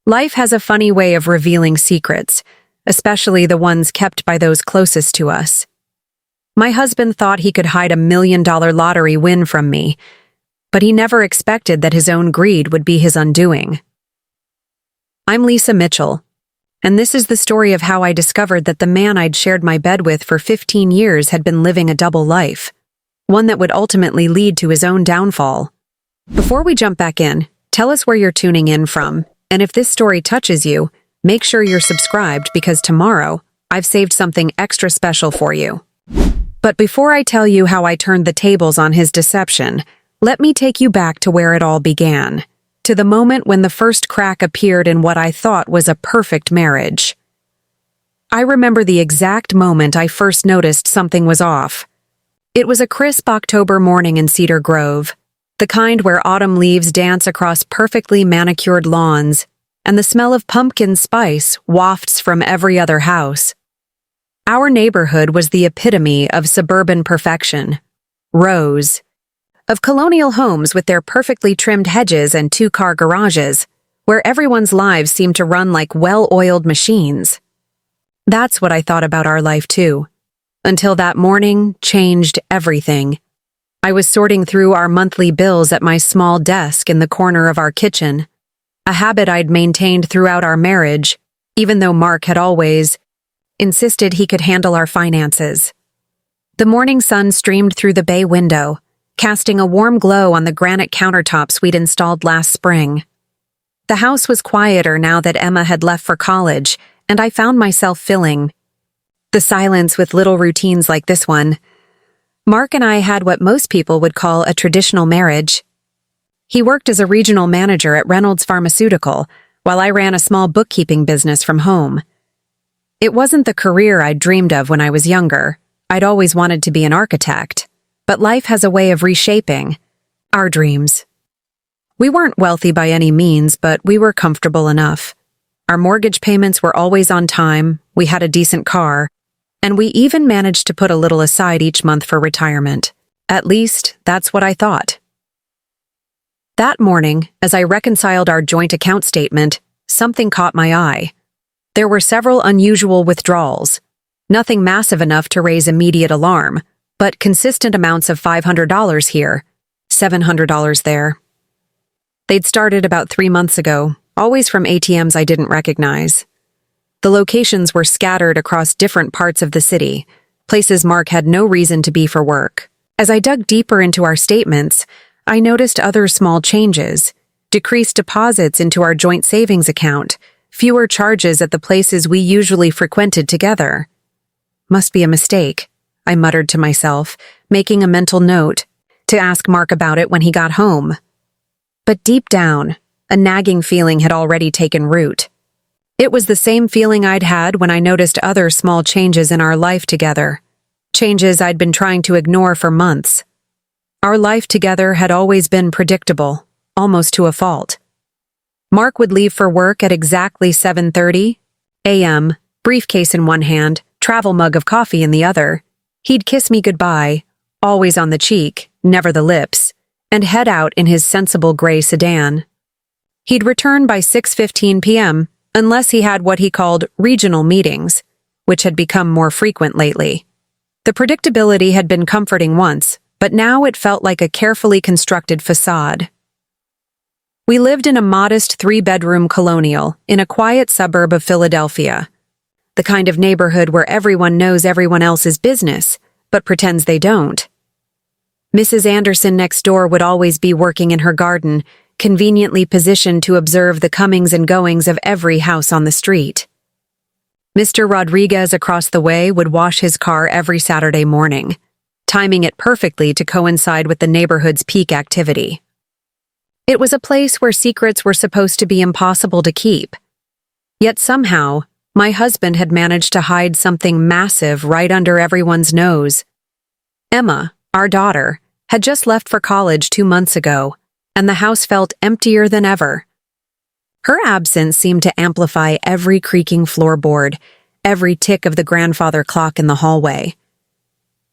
Life has a funny way of revealing secrets, especially the ones kept by those closest to us. My husband thought he could hide $1 million lottery win from me, but he never expected that his own greed would be his undoing. I'm Lisa Mitchell, and this is the story of how I discovered that the man I'd shared my bed with for 15 years had been living a double life, one that would ultimately lead to his own downfall. Before we jump back in, tell us where you're tuning in from, and if this story touches you, make sure you're subscribed because tomorrow, I've saved something extra special for you. But before I tell you how I turned the tables on his deception, let me take you back to where it all began, to the moment when the first crack appeared in what I thought was a perfect marriage. I remember the exact moment I first noticed something was off. It was a crisp October morning in Cedar Grove, the kind where autumn leaves dance across perfectly manicured lawns, and the smell of pumpkin spice wafts from every other house. Our neighborhood was the epitome of suburban perfection. Rows of colonial homes with their perfectly trimmed hedges and two-car garages, where everyone's lives seemed to run like well-oiled machines. That's what I thought about our life too, until that morning changed everything. I was sorting through our monthly bills at my small desk in the corner of our kitchen, a habit I'd maintained throughout our marriage, even though Mark had always insisted he could handle our finances. The morning sun streamed through the bay window, casting a warm glow on the granite countertops we'd installed last spring. The house was quieter now that Emma had left for college, and I found myself filling the silence with little routines like this one. Mark and I had what most people would call a traditional marriage. He worked as a regional manager at Reynolds Pharmaceutical, while I ran a small bookkeeping business from home. It wasn't the career I'd dreamed of when I was younger. I'd always wanted to be an architect, but life has a way of reshaping our dreams. We weren't wealthy by any means, but we were comfortable enough. Our mortgage payments were always on time, we had a decent car, and we even managed to put a little aside each month for retirement. At least, that's what I thought. That morning, as I reconciled our joint account statement, something caught my eye. There were several unusual withdrawals. Nothing massive enough to raise immediate alarm, but consistent amounts of $500 here, $700 there. They'd started about 3 months ago, always from ATMs I didn't recognize. The locations were scattered across different parts of the city, places Mark had no reason to be for work. As I dug deeper into our statements, I noticed other small changes: decreased deposits into our joint savings account, fewer charges at the places we usually frequented together. Must be a mistake, I muttered to myself, making a mental note to ask Mark about it when he got home. But deep down, a nagging feeling had already taken root. It was the same feeling I'd had when I noticed other small changes in our life together, changes I'd been trying to ignore for months. Our life together had always been predictable, almost to a fault. Mark would leave for work at exactly 7:30 a.m., briefcase in one hand, travel mug of coffee in the other. He'd kiss me goodbye, always on the cheek, never the lips, and head out in his sensible gray sedan. He'd return by 6:15 p.m., unless he had what he called regional meetings, which had become more frequent lately. The predictability had been comforting once, but now it felt like a carefully constructed facade. We lived in a modest 3-bedroom colonial in a quiet suburb of Philadelphia, the kind of neighborhood where everyone knows everyone else's business, but pretends they don't. Mrs. Anderson next door would always be working in her garden, conveniently positioned to observe the comings and goings of every house on the street. Mr. Rodriguez across the way would wash his car every Saturday morning, timing it perfectly to coincide with the neighborhood's peak activity. It was a place where secrets were supposed to be impossible to keep. Yet somehow, my husband had managed to hide something massive right under everyone's nose. Emma, our daughter, had just left for college 2 months ago, and the house felt emptier than ever. Her absence seemed to amplify every creaking floorboard, every tick of the grandfather clock in the hallway.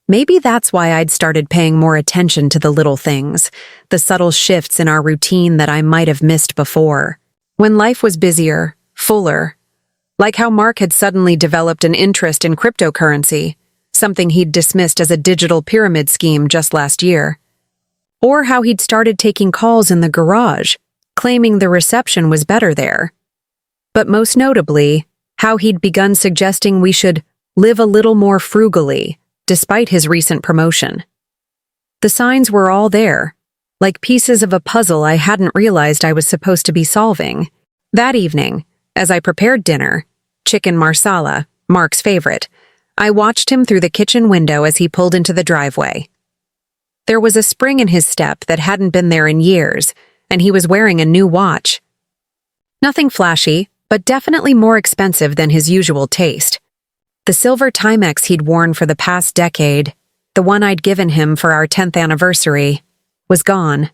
Maybe that's why I'd started paying more attention to the little things, the subtle shifts in our routine that I might have missed before. When life was busier, fuller, like how Mark had suddenly developed an interest in cryptocurrency, something he'd dismissed as a digital pyramid scheme just last year. Or how he'd started taking calls in the garage, claiming the reception was better there. But most notably, how he'd begun suggesting we should live a little more frugally, despite his recent promotion. The signs were all there, like pieces of a puzzle I hadn't realized I was supposed to be solving. That evening, as I prepared dinner, chicken marsala, Mark's favorite, I watched him through the kitchen window as he pulled into the driveway. There was a spring in his step that hadn't been there in years, and he was wearing a new watch. Nothing flashy, but definitely more expensive than his usual taste. The silver Timex he'd worn for the past decade, the one I'd given him for our 10th anniversary, was gone,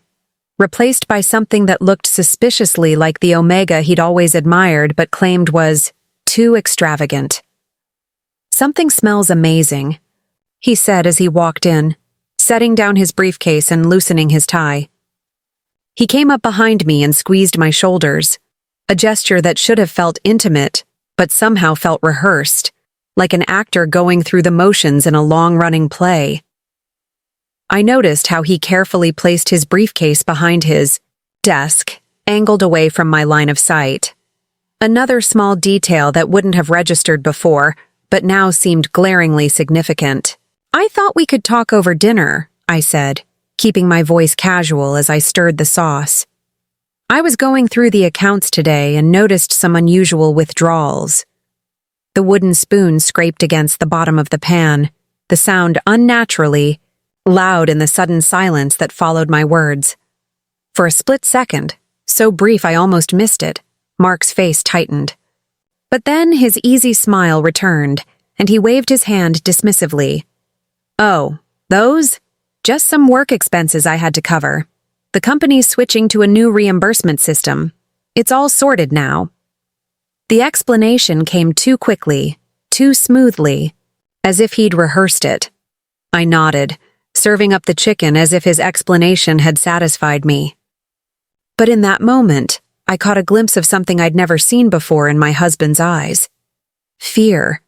replaced by something that looked suspiciously like the Omega he'd always admired but claimed was too extravagant. "Something smells amazing," he said as he walked in, setting down his briefcase and loosening his tie. He came up behind me and squeezed my shoulders, a gesture that should have felt intimate, but somehow felt rehearsed, like an actor going through the motions in a long-running play. I noticed how he carefully placed his briefcase behind his desk, angled away from my line of sight. Another small detail that wouldn't have registered before, but now seemed glaringly significant. "I thought we could talk over dinner," I said, keeping my voice casual as I stirred the sauce. I was going through the accounts today and noticed some unusual withdrawals. The wooden spoon scraped against the bottom of the pan, the sound unnaturally loud in the sudden silence that followed my words. For a split second, so brief I almost missed it, Mark's face tightened. But then his easy smile returned, and he waved his hand dismissively. "Oh, those? Just some work expenses I had to cover. The company's switching to a new reimbursement system. It's all sorted now." The explanation came too quickly, too smoothly, as if he'd rehearsed it. I nodded, serving up the chicken as if his explanation had satisfied me. But in that moment, I caught a glimpse of something I'd never seen before in my husband's eyes. Fear.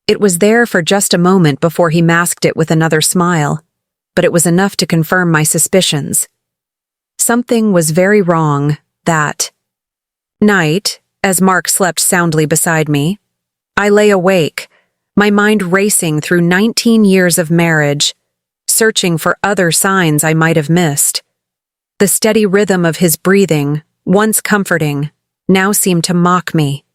It was there for just a moment before he masked it with another smile, but it was enough to confirm my suspicions. Something was very wrong that night, as Mark slept soundly beside me. I lay awake, my mind racing through 19 years of marriage, searching for other signs I might have missed. The steady rhythm of his breathing, once comforting, now seemed to mock me.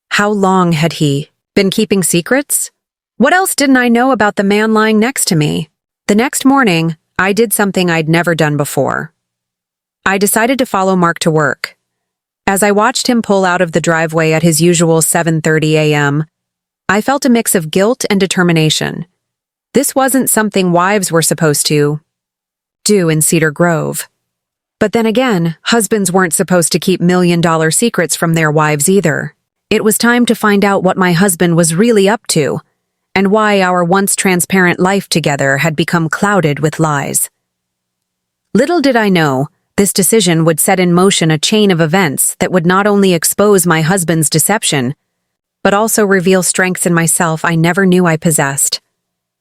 How long had he been keeping secrets? What else didn't I know about the man lying next to me? The next morning, I did something I'd never done before. I decided to follow Mark to work. As I watched him pull out of the driveway at his usual 7:30 a.m., I felt a mix of guilt and determination. This wasn't something wives were supposed to do in Cedar Grove. But then again, husbands weren't supposed to keep million-dollar secrets from their wives either. It was time to find out what my husband was really up to, and why our once transparent life together had become clouded with lies. Little did I know, this decision would set in motion a chain of events that would not only expose my husband's deception, but also reveal strengths in myself I never knew I possessed.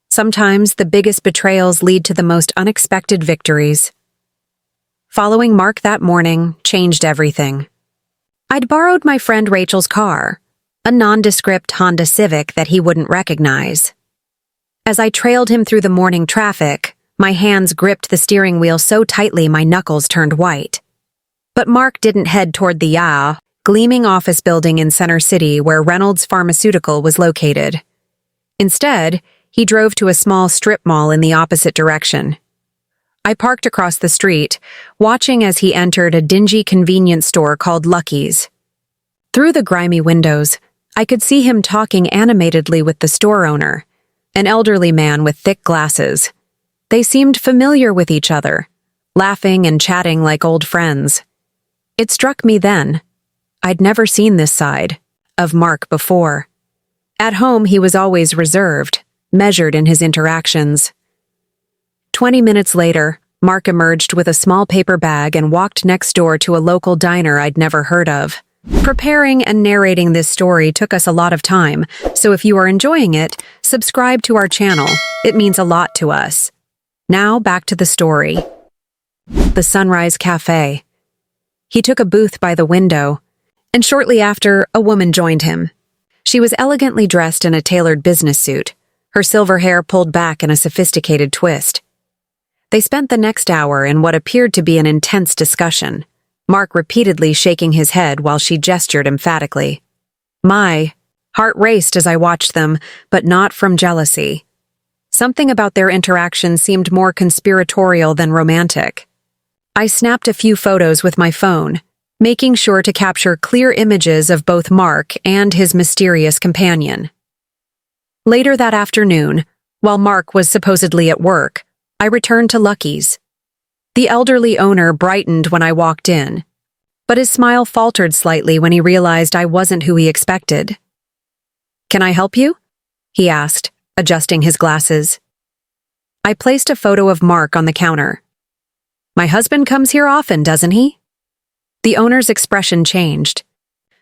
Sometimes the biggest betrayals lead to the most unexpected victories. Following Mark that morning changed everything. I'd borrowed my friend Rachel's car, a nondescript Honda Civic that he wouldn't recognize. As I trailed him through the morning traffic, my hands gripped the steering wheel so tightly my knuckles turned white. But Mark didn't head toward the gleaming office building in Center City where Reynolds Pharmaceutical was located. Instead, he drove to a small strip mall in the opposite direction. I parked across the street, watching as he entered a dingy convenience store called Lucky's. Through the grimy windows, I could see him talking animatedly with the store owner, an elderly man with thick glasses. They seemed familiar with each other, laughing and chatting like old friends. It struck me then. I'd never seen this side of Mark before. At home, he was always reserved, measured in his interactions. 20 minutes later, Mark emerged with a small paper bag and walked next door to a local diner I'd never heard of. Preparing and narrating this story took us a lot of time, so if you are enjoying it, subscribe to our channel. It means a lot to us. Now back to the story. The Sunrise Cafe. He took a booth by the window, and shortly after, a woman joined him. She was elegantly dressed in a tailored business suit, her silver hair pulled back in a sophisticated twist. They spent the next hour in what appeared to be an intense discussion, Mark repeatedly shaking his head while she gestured emphatically. My heart raced as I watched them, but not from jealousy. Something about their interaction seemed more conspiratorial than romantic. I snapped a few photos with my phone, making sure to capture clear images of both Mark and his mysterious companion. Later that afternoon, while Mark was supposedly at work, I returned to Lucky's. The elderly owner brightened when I walked in, but his smile faltered slightly when he realized I wasn't who he expected. "Can I help you?" he asked, adjusting his glasses. I placed a photo of Mark on the counter. "My husband comes here often, doesn't he?" The owner's expression changed.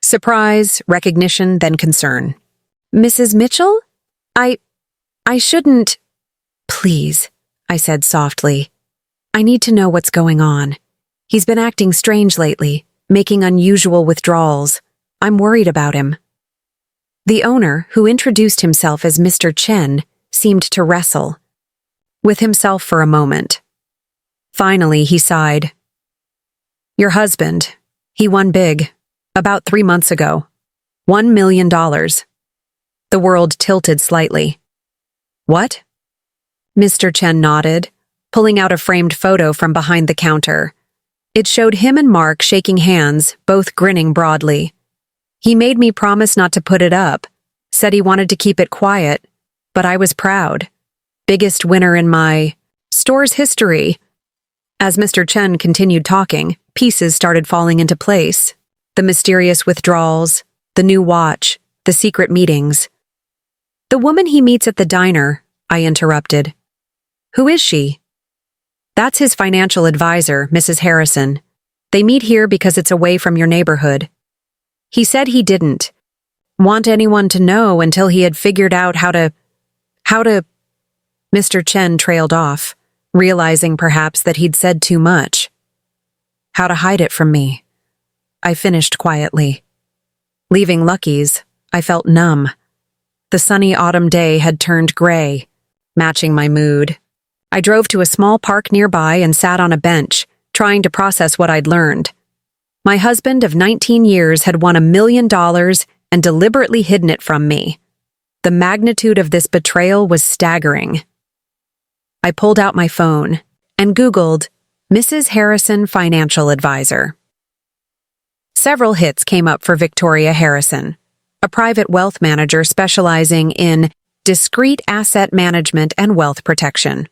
Surprise, recognition, then concern. "Mrs. Mitchell? I shouldn't—" "Please," I said softly. "I need to know what's going on. He's been acting strange lately, making unusual withdrawals. I'm worried about him." The owner, who introduced himself as Mr. Chen, seemed to wrestle with himself for a moment. Finally, he sighed. "Your husband, he won big, about 3 months ago. $1 million. The world tilted slightly. "What?" Mr. Chen nodded, pulling out a framed photo from behind the counter. It showed him and Mark shaking hands, both grinning broadly. He made me promise not to put it up, said he wanted to keep it quiet, but I was proud. Biggest winner in my store's history. As Mr. Chen continued talking, pieces started falling into place. The mysterious withdrawals, the new watch, the secret meetings. "The woman he meets at the diner," I interrupted. "Who is she?" "That's his financial advisor, Mrs. Harrison. They meet here because it's away from your neighborhood. He said he didn't want anyone to know until he had figured out how to... Mr. Chen trailed off, realizing perhaps that he'd said too much. "How to hide it from me," I finished quietly. Leaving Lucky's, I felt numb. The sunny autumn day had turned gray, matching my mood. I drove to a small park nearby and sat on a bench, trying to process what I'd learned. My husband of 19 years had won $1 million and deliberately hidden it from me. The magnitude of this betrayal was staggering. I pulled out my phone and Googled Mrs. Harrison Financial Advisor. Several hits came up for Victoria Harrison, a private wealth manager specializing in discrete asset management and wealth protection.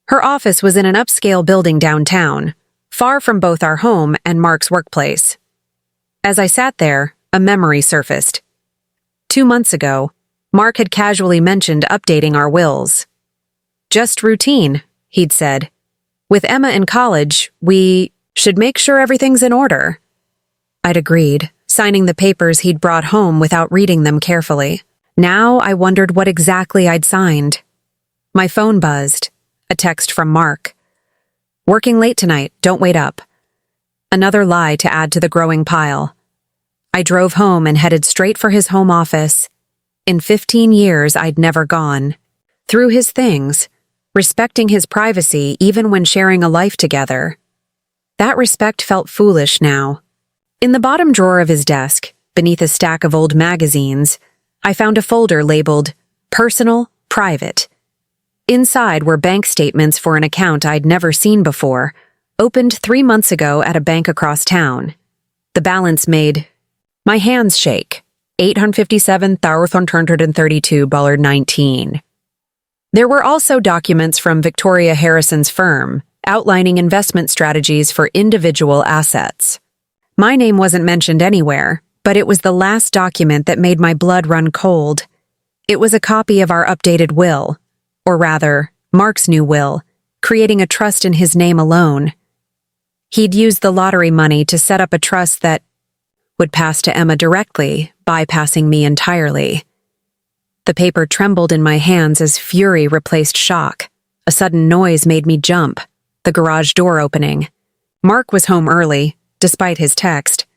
Her office was in an upscale building downtown, far from both our home and Mark's workplace. As I sat there, a memory surfaced. 2 months ago, Mark had casually mentioned updating our wills. "Just routine," he'd said. "With Emma in college, we should make sure everything's in order." I'd agreed, signing the papers he'd brought home without reading them carefully. Now I wondered what exactly I'd signed. My phone buzzed. A text from Mark. "Working late tonight, don't wait up." Another lie to add to the growing pile. I drove home and headed straight for his home office. In 15 years, I'd never gone through his things, respecting his privacy even when sharing a life together. That respect felt foolish now. In the bottom drawer of his desk, beneath a stack of old magazines, I found a folder labeled Personal, Private. Inside were bank statements for an account I'd never seen before, opened 3 months ago at a bank across town. The balance made my hands shake. $857,332.19. There were also documents from Victoria Harrison's firm, outlining investment strategies for individual assets. My name wasn't mentioned anywhere, but it was the last document that made my blood run cold. It was a copy of our updated will, or rather, Mark's new will, creating a trust in his name alone. He'd used the lottery money to set up a trust that would pass to Emma directly, bypassing me entirely. The paper trembled in my hands as fury replaced shock. A sudden noise made me jump, the garage door opening. Mark was home early, despite his text.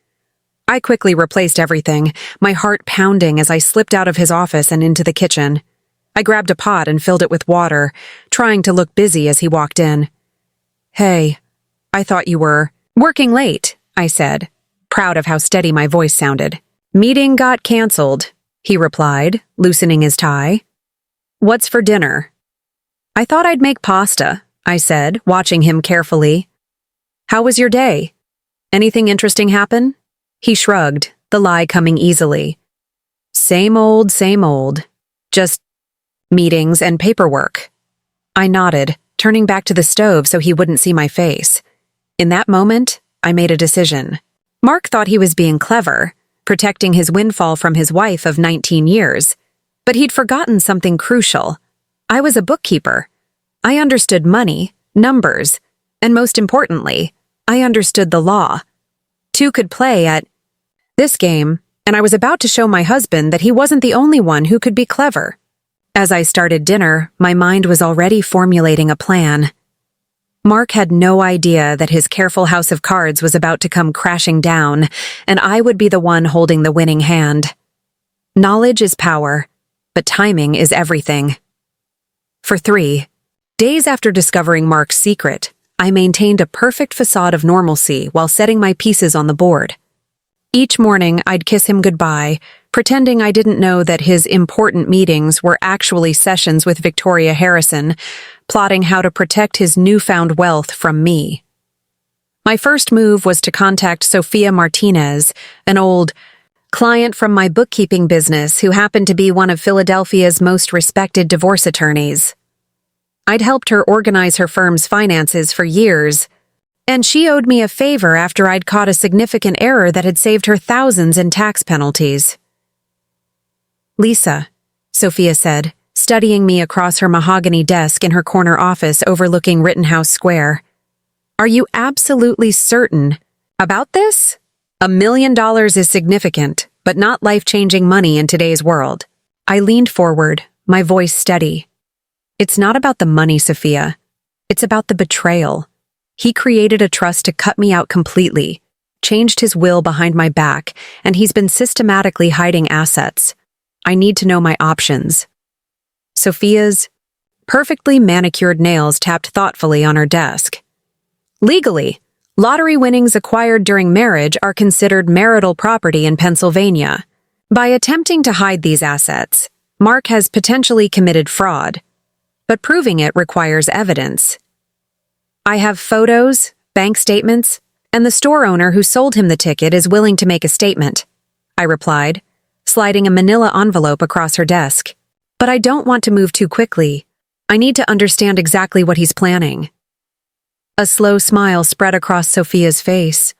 I quickly replaced everything, my heart pounding as I slipped out of his office and into the kitchen. I grabbed a pot and filled it with water, trying to look busy as he walked in. "Hey, I thought you were working late," I said, proud of how steady my voice sounded. "Meeting got canceled," he replied, loosening his tie. "What's for dinner?" "I thought I'd make pasta," I said, watching him carefully. "How was your day? Anything interesting happen?" He shrugged, the lie coming easily. Same old, just meetings and paperwork." I nodded, turning back to the stove so he wouldn't see my face. In that moment, I made a decision. Mark thought he was being clever, protecting his windfall from his wife of 19 years. But he'd forgotten something crucial. I was a bookkeeper. I understood money, numbers, and most importantly, I understood the law. Two could play at this game, and I was about to show my husband that he wasn't the only one who could be clever. As I started dinner, my mind was already formulating a plan. Mark had no idea that his careful house of cards was about to come crashing down, and I would be the one holding the winning hand. Knowledge is power, but timing is everything. For 3 days after discovering Mark's secret, I maintained a perfect facade of normalcy while setting my pieces on the board. Each morning, I'd kiss him goodbye, pretending I didn't know that his important meetings were actually sessions with Victoria Harrison, plotting how to protect his newfound wealth from me. My first move was to contact Sophia Martinez, an old client from my bookkeeping business who happened to be one of Philadelphia's most respected divorce attorneys. I'd helped her organize her firm's finances for years, and she owed me a favor after I'd caught a significant error that had saved her thousands in tax penalties. "Lisa," Sophia said, studying me across her mahogany desk in her corner office overlooking Rittenhouse Square. "Are you absolutely certain about this? $1 million is significant, but not life-changing money in today's world." I leaned forward, my voice steady. "It's not about the money, Sophia. It's about the betrayal. He created a trust to cut me out completely, changed his will behind my back, and he's been systematically hiding assets. I need to know my options." Sophia's perfectly manicured nails tapped thoughtfully on her desk. "Legally, lottery winnings acquired during marriage are considered marital property in Pennsylvania. By attempting to hide these assets, Mark has potentially committed fraud, but proving it requires evidence. I have photos, bank statements, and the store owner who sold him the ticket is willing to make a statement," I replied, sliding a manila envelope across her desk. "But I don't want to move too quickly. I need to understand exactly what he's planning." A slow smile spread across Sophia's face.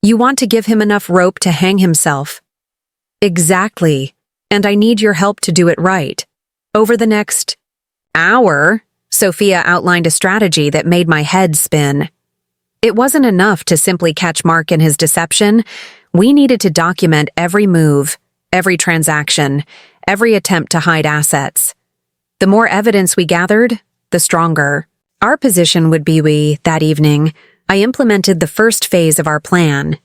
"You want to give him enough rope to hang himself." "Exactly, and I need your help to do it right. Over the next hour," Sophia outlined a strategy that made my head spin. It wasn't enough to simply catch Mark in his deception. We needed to document every move, every transaction, every attempt to hide assets. The more evidence we gathered, the stronger our position would be. That evening, I implemented the first phase of our plan.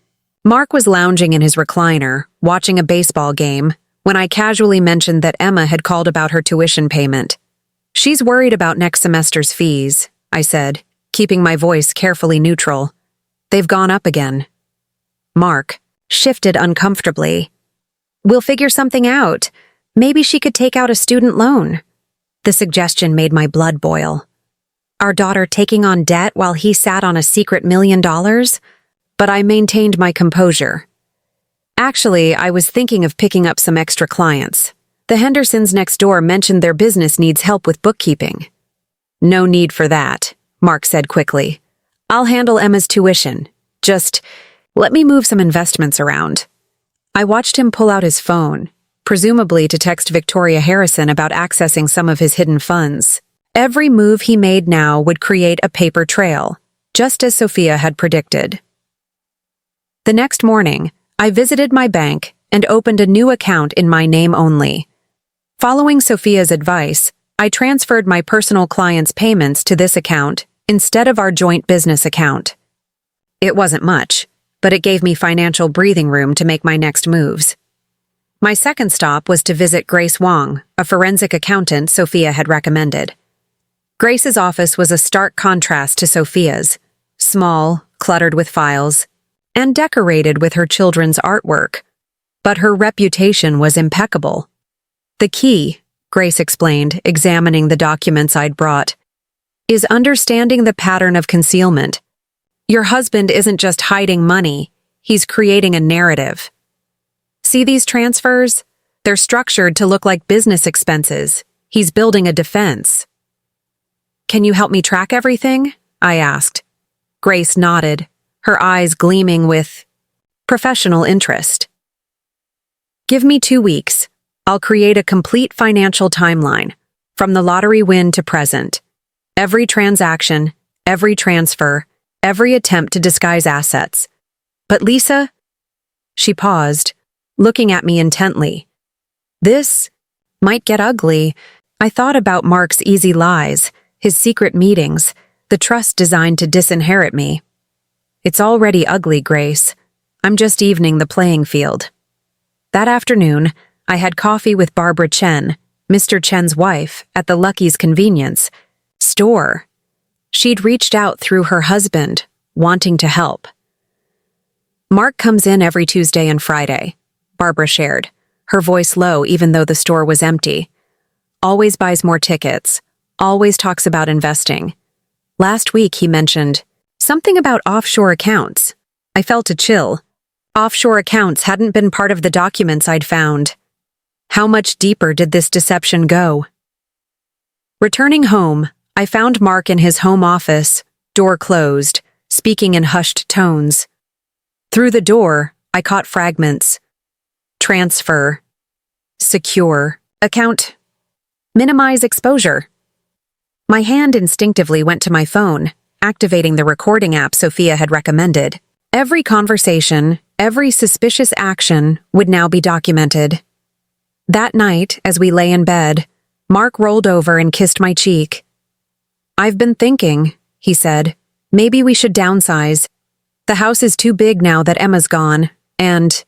Mark was lounging in his recliner, watching a baseball game, when I casually mentioned that Emma had called about her tuition payment. "She's worried about next semester's fees," I said, keeping my voice carefully neutral. "They've gone up again." Mark shifted uncomfortably. "We'll figure something out. Maybe she could take out a student loan." The suggestion made my blood boil. Our daughter taking on debt while he sat on a secret $1 million? But I maintained my composure. "Actually, I was thinking of picking up some extra clients. The Hendersons next door mentioned their business needs help with bookkeeping." "No need for that," Mark said quickly. "I'll handle Emma's tuition. Just let me move some investments around." I watched him pull out his phone, presumably to text Victoria Harrison about accessing some of his hidden funds. Every move he made now would create a paper trail, just as Sophia had predicted. The next morning, I visited my bank and opened a new account in my name only. Following Sophia's advice, I transferred my personal clients' payments to this account instead of our joint business account. It wasn't much, but it gave me financial breathing room to make my next moves. My second stop was to visit Grace Wong, a forensic accountant Sophia had recommended. Grace's office was a stark contrast to Sophia's, small, cluttered with files, and decorated with her children's artwork. But her reputation was impeccable. The key, Grace explained, examining the documents I'd brought, is understanding the pattern of concealment. Your husband isn't just hiding money, he's creating a narrative. See these transfers? They're structured to look like business expenses. He's building a defense. Can you help me track everything? I asked. Grace nodded, her eyes gleaming with professional interest. Give me 2 weeks. I'll create a complete financial timeline, from the lottery win to present. Every transaction, every transfer, every attempt to disguise assets. But Lisa? She paused, looking at me intently. This might get ugly. I thought about Mark's easy lies, his secret meetings, the trust designed to disinherit me. It's already ugly, Grace. I'm just evening the playing field. That afternoon, I had coffee with Barbara Chen, Mr. Chen's wife, at the Lucky's Convenience store. She'd reached out through her husband, wanting to help. Mark comes in every Tuesday and Friday, Barbara shared, her voice low even though the store was empty. Always buys more tickets, always talks about investing. Last week he mentioned something about offshore accounts. I felt a chill. Offshore accounts hadn't been part of the documents I'd found. How much deeper did this deception go? Returning home, I found Mark in his home office, door closed, speaking in hushed tones. Through the door, I caught fragments. Transfer. Secure. Account. Minimize exposure. My hand instinctively went to my phone, activating the recording app Sophia had recommended. Every conversation, every suspicious action would now be documented. That night, as we lay in bed, Mark rolled over and kissed my cheek. I've been thinking, he said, maybe we should downsize. The house is too big now that Emma's gone, and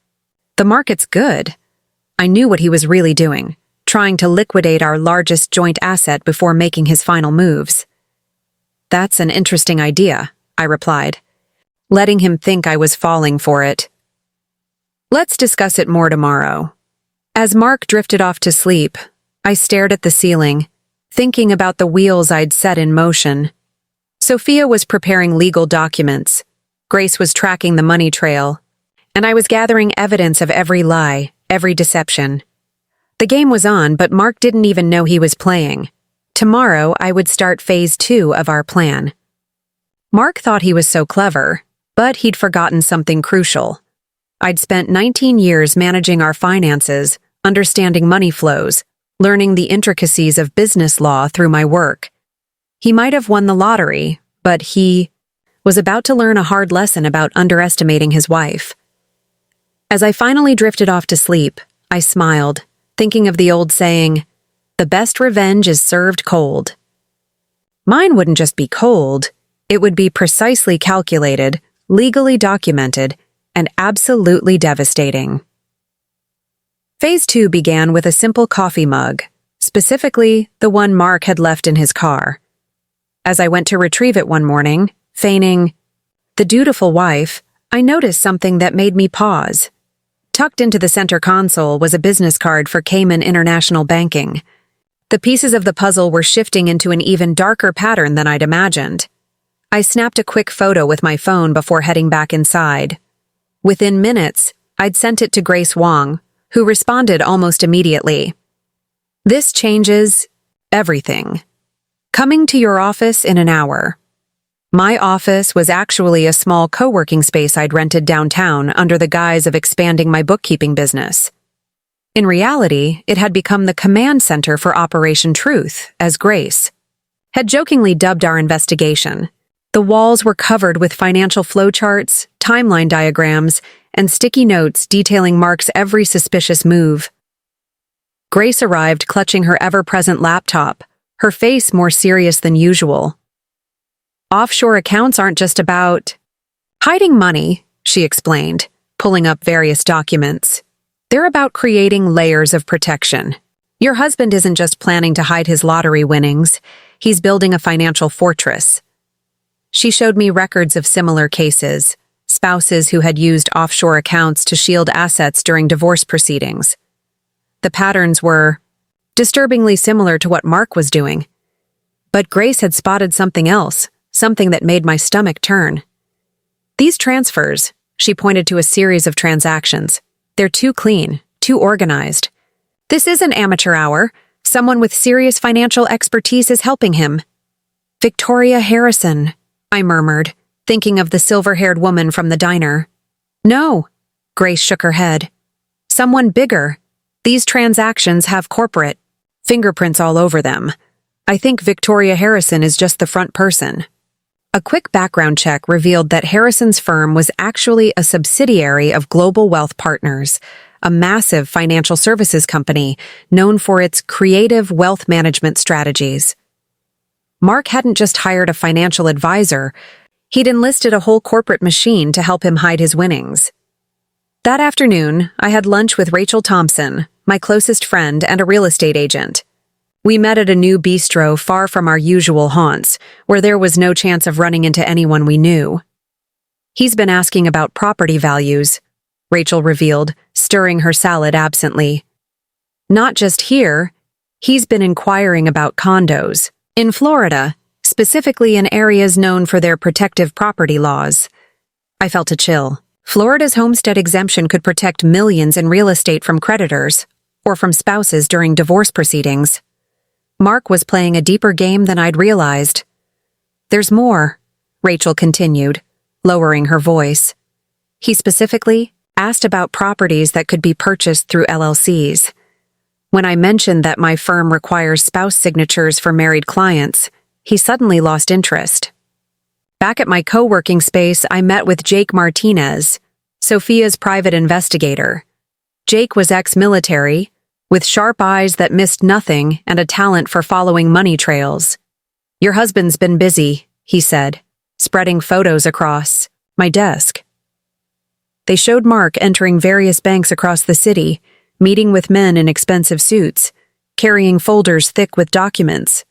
the market's good. I knew what he was really doing, trying to liquidate our largest joint asset before making his final moves. That's an interesting idea, I replied, letting him think I was falling for it. Let's discuss it more tomorrow. As Mark drifted off to sleep, I stared at the ceiling, thinking about the wheels I'd set in motion. Sophia was preparing legal documents, Grace was tracking the money trail, and I was gathering evidence of every lie, every deception. The game was on, but Mark didn't even know he was playing. Tomorrow, I would start phase 2 of our plan. Mark thought he was so clever, but he'd forgotten something crucial. I'd spent 19 years managing our finances, understanding money flows, learning the intricacies of business law through my work. He might have won the lottery, but he was about to learn a hard lesson about underestimating his wife. As I finally drifted off to sleep, I smiled, thinking of the old saying, "The best revenge is served cold." Mine wouldn't just be cold, it would be precisely calculated, legally documented, and absolutely devastating. Phase 2 began with a simple coffee mug, specifically the one Mark had left in his car. As I went to retrieve it one morning, feigning the dutiful wife, I noticed something that made me pause. Tucked into the center console was a business card for Cayman International Banking. The pieces of the puzzle were shifting into an even darker pattern than I'd imagined. I snapped a quick photo with my phone before heading back inside. Within minutes, I'd sent it to Grace Wong, who responded almost immediately. "This changes everything. Coming to your office in an hour." My office was actually a small co-working space I'd rented downtown under the guise of expanding my bookkeeping business. In reality, it had become the command center for Operation Truth, as Grace had jokingly dubbed our investigation. The walls were covered with financial flowcharts, timeline diagrams, and sticky notes detailing Mark's every suspicious move. Grace arrived clutching her ever-present laptop, her face more serious than usual. Offshore accounts aren't just about hiding money, she explained, pulling up various documents. They're about creating layers of protection. Your husband isn't just planning to hide his lottery winnings, he's building a financial fortress. She showed me records of similar cases, spouses who had used offshore accounts to shield assets during divorce proceedings. The patterns were disturbingly similar to what Mark was doing. But Grace had spotted something else, something that made my stomach turn. These transfers, she pointed to a series of transactions. They're too clean, too organized. This isn't amateur hour. Someone with serious financial expertise is helping him. Victoria Harrison, I murmured, thinking of the silver-haired woman from the diner. No, Grace shook her head. Someone bigger. These transactions have corporate fingerprints all over them. I think Victoria Harrison is just the front person. A quick background check revealed that Harrison's firm was actually a subsidiary of Global Wealth Partners, a massive financial services company known for its creative wealth management strategies. Mark hadn't just hired a financial advisor, he'd enlisted a whole corporate machine to help him hide his winnings. That afternoon, I had lunch with Rachel Thompson, my closest friend and a real estate agent. We met at a new bistro far from our usual haunts, where there was no chance of running into anyone we knew. He's been asking about property values, Rachel revealed, stirring her salad absently. Not just here, he's been inquiring about condos, in Florida, specifically in areas known for their protective property laws. I felt a chill. Florida's homestead exemption could protect millions in real estate from creditors, or from spouses during divorce proceedings. Mark was playing a deeper game than I'd realized. There's more, Rachel continued, lowering her voice. He specifically asked about properties that could be purchased through LLCs. When I mentioned that my firm requires spouse signatures for married clients, he suddenly lost interest. Back at my co-working space, I met with Jake Martinez, Sophia's private investigator. Jake was ex-military, with sharp eyes that missed nothing and a talent for following money trails. Your husband's been busy, he said, spreading photos across my desk. They showed Mark entering various banks across the city, meeting with men in expensive suits, carrying folders thick with documents.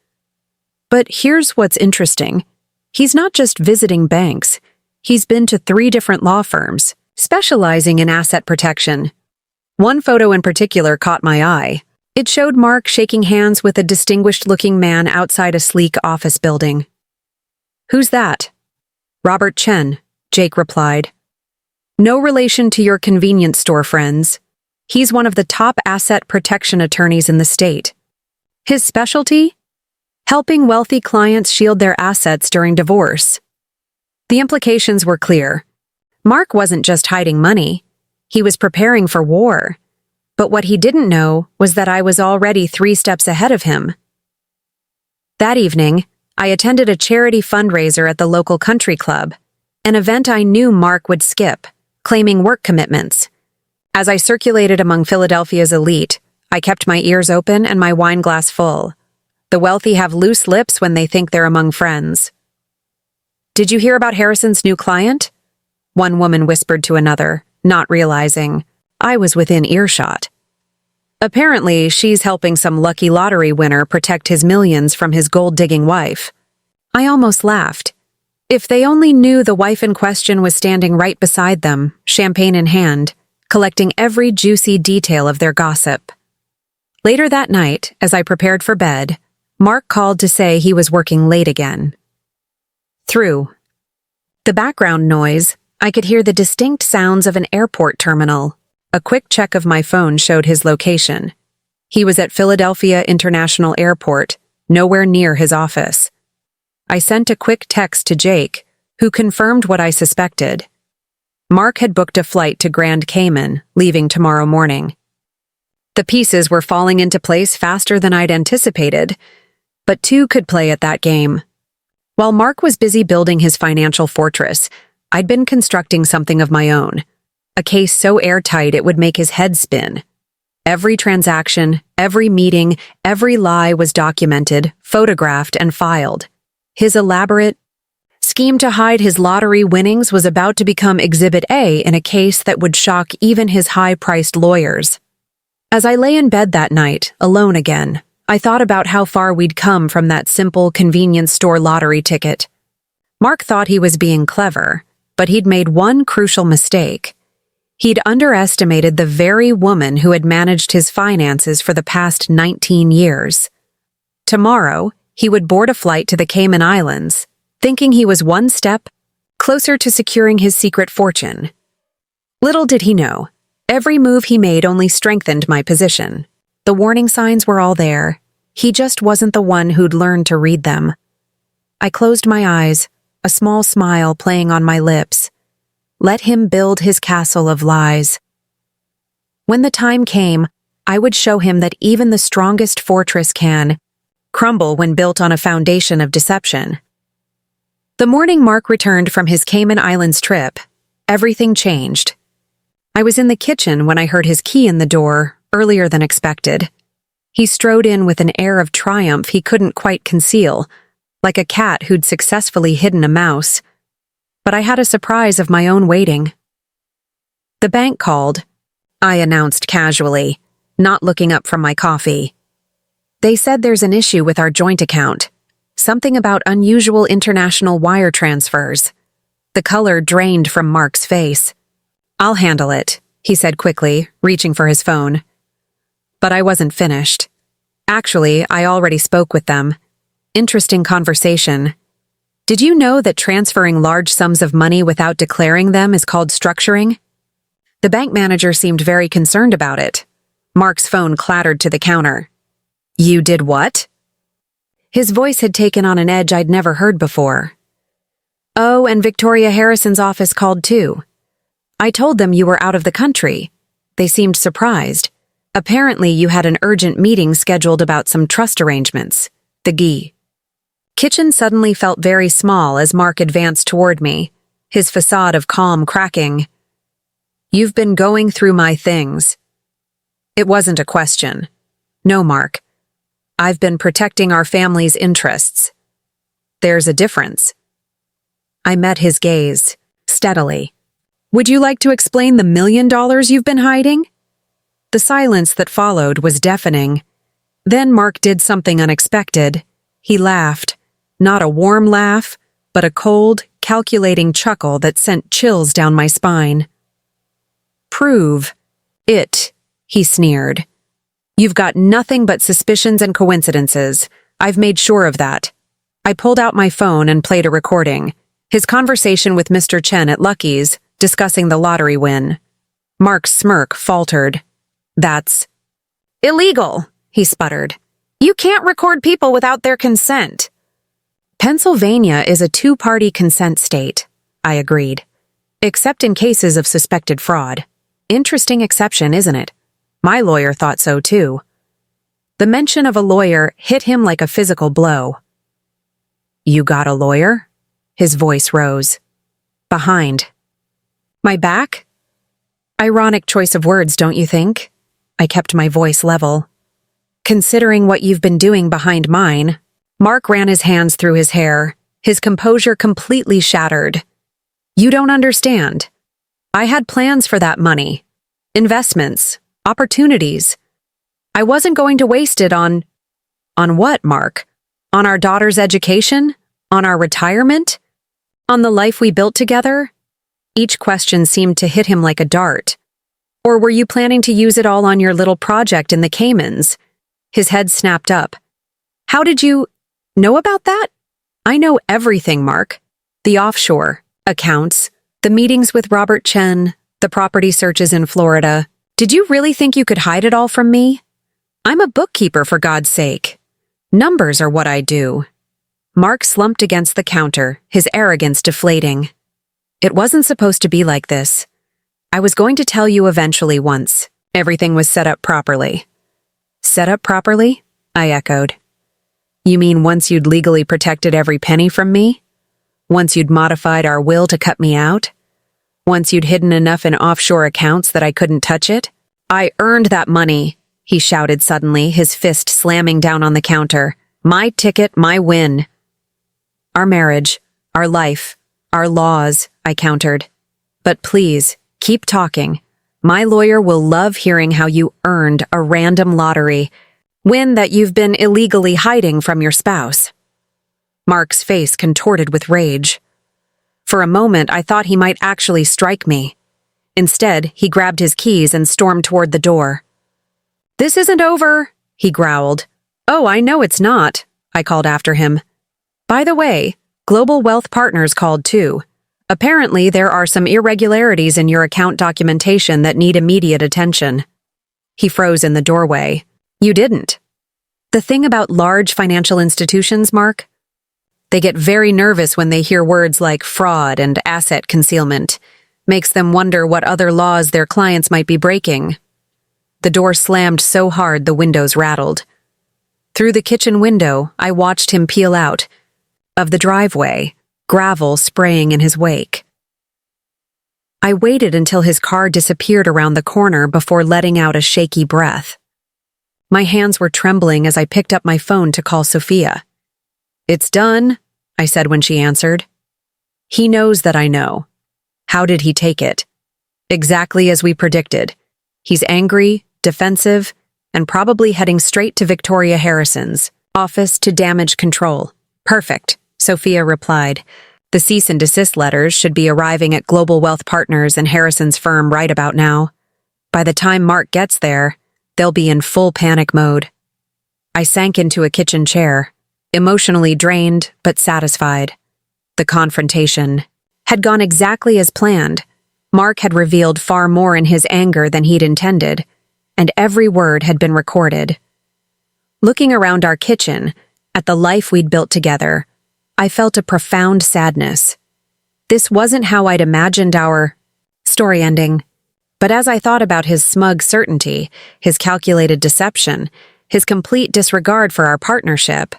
But here's what's interesting. He's not just visiting banks. He's been to 3 different law firms, specializing in asset protection. One photo in particular caught my eye. It showed Mark shaking hands with a distinguished-looking man outside a sleek office building. Who's that? Robert Chen, Jake replied. No relation to your convenience store friends. He's one of the top asset protection attorneys in the state. His specialty? Helping wealthy clients shield their assets during divorce. The implications were clear. Mark wasn't just hiding money. He was preparing for war. But what he didn't know was that I was already 3 steps ahead of him. That evening, I attended a charity fundraiser at the local country club, an event I knew Mark would skip, claiming work commitments. As I circulated among Philadelphia's elite, I kept my ears open and my wine glass full. The wealthy have loose lips when they think they're among friends. Did you hear about Harrison's new client? One woman whispered to another, not realizing I was within earshot. Apparently, she's helping some lucky lottery winner protect his millions from his gold-digging wife. I almost laughed. If they only knew the wife in question was standing right beside them, champagne in hand, collecting every juicy detail of their gossip. Later that night, as I prepared for bed, Mark called to say he was working late again. Through the background noise, I could hear the distinct sounds of an airport terminal. A quick check of my phone showed his location. He was at Philadelphia International Airport, nowhere near his office. I sent a quick text to Jake, who confirmed what I suspected. Mark had booked a flight to Grand Cayman, leaving tomorrow morning. The pieces were falling into place faster than I'd anticipated. but two could play at that game. While Mark was busy building his financial fortress, I'd been constructing something of my own, a case so airtight it would make his head spin. Every transaction, every meeting, every lie was documented, photographed, and filed. His elaborate scheme to hide his lottery winnings was about to become Exhibit A in a case that would shock even his high-priced lawyers. As I lay in bed that night, alone again, I thought about how far we'd come from that simple convenience store lottery ticket. Mark thought he was being clever, but he'd made one crucial mistake. He'd underestimated the very woman who had managed his finances for the past 19 years. Tomorrow, he would board a flight to the Cayman Islands, thinking he was one step closer to securing his secret fortune. Little did he know, every move he made only strengthened my position. The warning signs were all there. He just wasn't the one who'd learned to read them. I closed my eyes, a small smile playing on my lips. Let him build his castle of lies. When the time came, I would show him that even the strongest fortress can crumble when built on a foundation of deception. The morning Mark returned from his Cayman Islands trip, everything changed. I was in the kitchen when I heard his key in the door, earlier than expected. He strode in with an air of triumph he couldn't quite conceal, like a cat who'd successfully hidden a mouse. But I had a surprise of my own waiting. "The bank called," I announced casually, not looking up from my coffee. "They said there's an issue with our joint account. Something about unusual international wire transfers." The color drained from Mark's face. "I'll handle it," he said quickly, reaching for his phone. But I wasn't finished. Actually, I already spoke with them. Interesting conversation. "Did you know that transferring large sums of money without declaring them is called structuring?" The bank manager seemed very concerned about it. Mark's phone clattered to the counter. "You did what?" His voice had taken on an edge I'd never heard before. "Oh, and Victoria Harrison's office called too. I told them you were out of the country. They seemed surprised. Apparently you had an urgent meeting scheduled about some trust arrangements. The GI." Kitchen suddenly felt very small as Mark advanced toward me, his facade of calm cracking. "You've been going through my things." It wasn't a question. "No, Mark. I've been protecting our family's interests." "There's a difference." I met his gaze, steadily. "Would you like to explain the $1 million you've been hiding?" The silence that followed was deafening. Then Mark did something unexpected. He laughed. Not a warm laugh, but a cold, calculating chuckle that sent chills down my spine. "Prove it," he sneered. "You've got nothing but suspicions and coincidences. I've made sure of that." I pulled out my phone and played a recording. His conversation with Mr. Chen at Lucky's, discussing the lottery win. Mark's smirk faltered. "That's illegal," he sputtered. "You can't record people without their consent." "Pennsylvania is a two-party consent state," I agreed. "Except in cases of suspected fraud. Interesting exception, isn't it? My lawyer thought so too." The mention of a lawyer hit him like a physical blow. "You got a lawyer?" His voice rose. "Behind." "My back?" Ironic choice of words, don't you think? I kept my voice level. "Considering what you've been doing behind mine." Mark ran his hands through his hair, his composure completely shattered. "You don't understand. I had plans for that money. Investments, opportunities. I wasn't going to waste it on what, Mark? On our daughter's education? On our retirement? On the life we built together?" Each question seemed to hit him like a dart. "Or were you planning to use it all on your little project in the Caymans?" His head snapped up. "How did you know about that?" "I know everything, Mark. The offshore, accounts, the meetings with Robert Chen, the property searches in Florida. Did you really think you could hide it all from me? I'm a bookkeeper, for God's sake. Numbers are what I do." Mark slumped against the counter, his arrogance deflating. "It wasn't supposed to be like this. I was going to tell you eventually once everything was set up properly." "Set up properly?" I echoed. You mean once you'd legally protected every penny from me? Once you'd modified our will to cut me out? Once you'd hidden enough in offshore accounts that I couldn't touch it? I earned that money, he shouted suddenly, his fist slamming down on the counter. My ticket, my win. Our marriage, our life, our laws, I countered. But please, keep talking. My lawyer will love hearing how you earned a random lottery win that you've been illegally hiding from your spouse. Mark's face contorted with rage. For a moment, I thought he might actually strike me. Instead, he grabbed his keys and stormed toward the door. This isn't over, he growled. Oh, I know it's not, I called after him. By the way, Global Wealth Partners called too. Apparently, there are some irregularities in your account documentation that need immediate attention. He froze in the doorway. You didn't. The thing about large financial institutions, Mark? They get very nervous when they hear words like fraud and asset concealment. Makes them wonder what other laws their clients might be breaking. The door slammed so hard the windows rattled. Through the kitchen window, I watched him peel out of the driveway, gravel spraying in his wake. I waited until his car disappeared around the corner before letting out a shaky breath. My hands were trembling as I picked up my phone to call Sophia. It's done, I said when she answered. He knows that I know. How did he take it? Exactly as we predicted. He's angry, defensive, and probably heading straight to Victoria Harrison's office to damage control. Perfect, Sophia replied. The cease and desist letters should be arriving at Global Wealth Partners and Harrison's firm right about now. By the time Mark gets there, they'll be in full panic mode. I sank into a kitchen chair, emotionally drained but satisfied. The confrontation had gone exactly as planned. Mark had revealed far more in his anger than he'd intended, and every word had been recorded. Looking around our kitchen, at the life we'd built together, I felt a profound sadness. This wasn't how I'd imagined our story ending. But as I thought about his smug certainty, his calculated deception, his complete disregard for our partnership,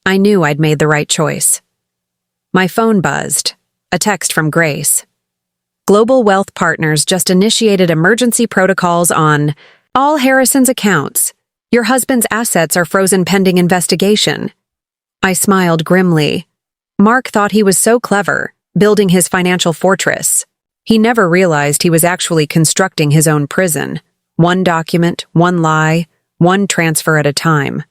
I knew I'd made the right choice. My phone buzzed. A text from Grace. Global Wealth Partners just initiated emergency protocols on all Harrison's accounts. Your husband's assets are frozen pending investigation. I smiled grimly. Mark thought he was so clever, building his financial fortress. He never realized he was actually constructing his own prison. One document, one lie, one transfer at a time.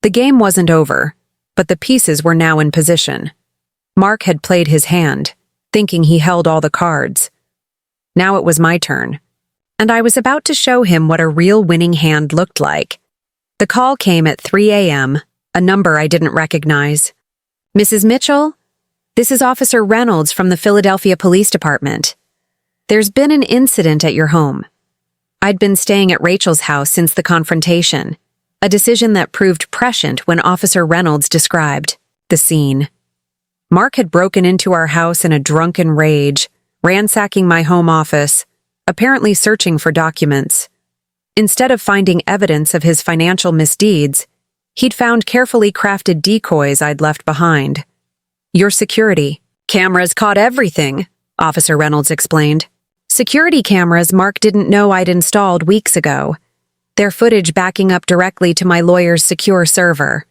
The game wasn't over, but the pieces were now in position. Mark had played his hand, thinking he held all the cards. Now it was my turn, and I was about to show him what a real winning hand looked like. The call came at 3 a.m., a number I didn't recognize. Mrs. Mitchell? This is Officer Reynolds from the Philadelphia Police Department. There's been an incident at your home. I'd been staying at Rachel's house since the confrontation, a decision that proved prescient when Officer Reynolds described the scene. Mark had broken into our house in a drunken rage, ransacking my home office, apparently searching for documents. Instead of finding evidence of his financial misdeeds, he'd found carefully crafted decoys I'd left behind. Your security cameras caught everything, Officer Reynolds explained. Security cameras Mark didn't know I'd installed weeks ago, their footage backing up directly to my lawyer's secure server.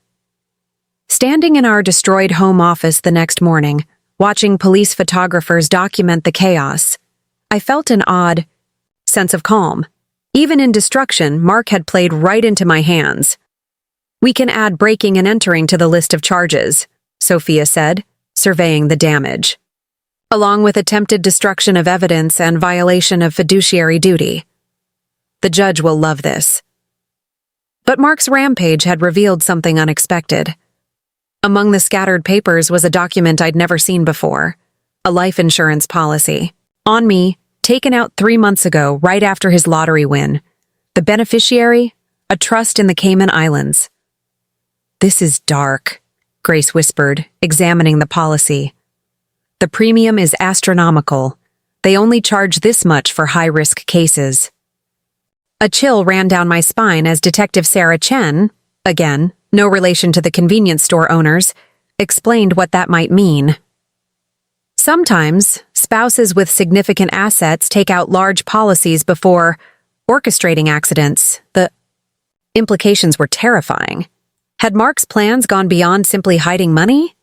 Standing in our destroyed home office the next morning, watching police photographers document the chaos, I felt an odd sense of calm. Even in destruction, Mark had played right into my hands. We can add breaking and entering to the list of charges, Sophia said, surveying the damage, along with attempted destruction of evidence and violation of fiduciary duty. The judge will love this. But Mark's rampage had revealed something unexpected. Among the scattered papers was a document I'd never seen before, a life insurance policy. On me, taken out 3 months ago, right after his lottery win. The beneficiary, a trust in the Cayman Islands. This is dark, Grace whispered, examining the policy. The premium is astronomical. They only charge this much for high-risk cases. A chill ran down my spine as Detective Sarah Chen, again, no relation to the convenience store owners, explained what that might mean. Sometimes, spouses with significant assets take out large policies before orchestrating accidents. The implications were terrifying. Had Mark's plans gone beyond simply hiding money?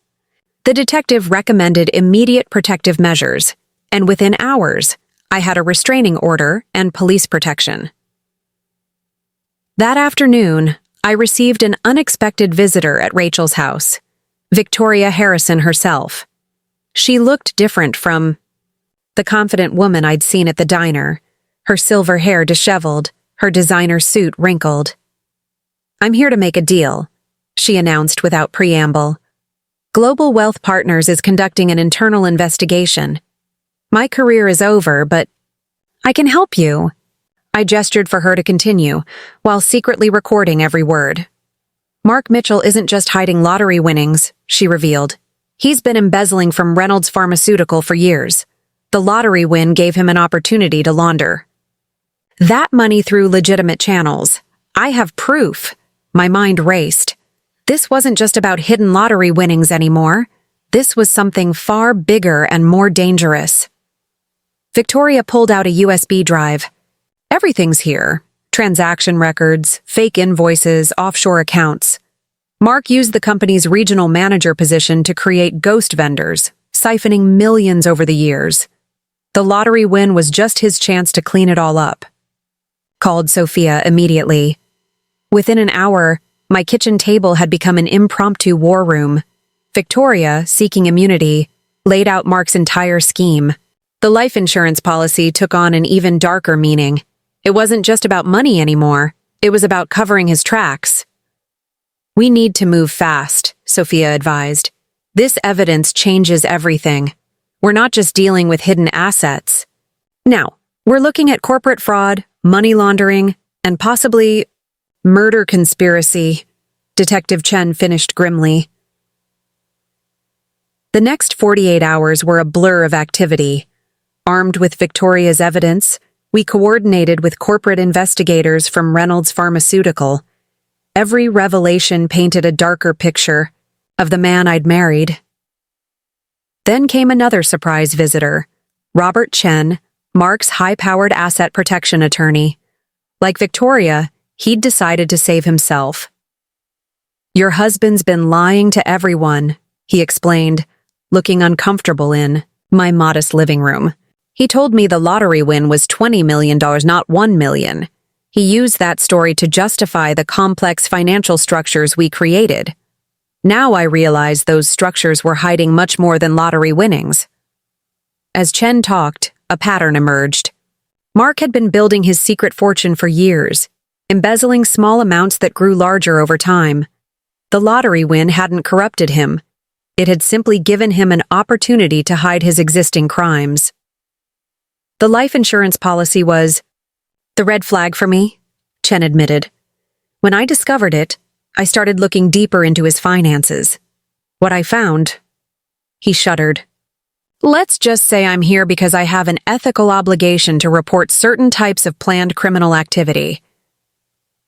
The detective recommended immediate protective measures, and within hours, I had a restraining order and police protection. That afternoon, I received an unexpected visitor at Rachel's house, Victoria Harrison herself. She looked different from the confident woman I'd seen at the diner, her silver hair disheveled, her designer suit wrinkled. "I'm here to make a deal," she announced without preamble. "Global Wealth Partners is conducting an internal investigation. My career is over, but I can help you." I gestured for her to continue, while secretly recording every word. "Mark Mitchell isn't just hiding lottery winnings," she revealed. "He's been embezzling from Reynolds Pharmaceutical for years. The lottery win gave him an opportunity to launder that money through legitimate channels. I have proof." My mind raced. This wasn't just about hidden lottery winnings anymore. This was something far bigger and more dangerous. Victoria pulled out a USB drive. "Everything's here. Transaction records, fake invoices, offshore accounts. Mark used the company's regional manager position to create ghost vendors, siphoning millions over the years. The lottery win was just his chance to clean it all up." Called Sophia immediately. Within an hour, my kitchen table had become an impromptu war room. Victoria, seeking immunity, laid out Mark's entire scheme. The life insurance policy took on an even darker meaning. It wasn't just about money anymore. It was about covering his tracks. "We need to move fast," Sophia advised. "This evidence changes everything. We're not just dealing with hidden assets. Now, we're looking at corporate fraud, money laundering, and possibly murder conspiracy," Detective Chen finished grimly. The next 48 hours were a blur of activity. Armed with Victoria's evidence, we coordinated with corporate investigators from Reynolds Pharmaceutical. Every revelation painted a darker picture of the man I'd married. Then came another surprise visitor, Robert Chen, Mark's high-powered asset protection attorney. Like Victoria, he'd decided to save himself. "Your husband's been lying to everyone," he explained, looking uncomfortable in my modest living room. "He told me the lottery win was $20 million, not $1 million. He used that story to justify the complex financial structures we created. Now I realize those structures were hiding much more than lottery winnings." As Chen talked, a pattern emerged. Mark had been building his secret fortune for years, embezzling small amounts that grew larger over time. The lottery win hadn't corrupted him. It had simply given him an opportunity to hide his existing crimes. The life insurance policy was the red flag for me, Chen admitted. When I discovered it, I started looking deeper into his finances. What I found... He shuddered. "Let's just say I'm here because I have an ethical obligation to report certain types of planned criminal activity."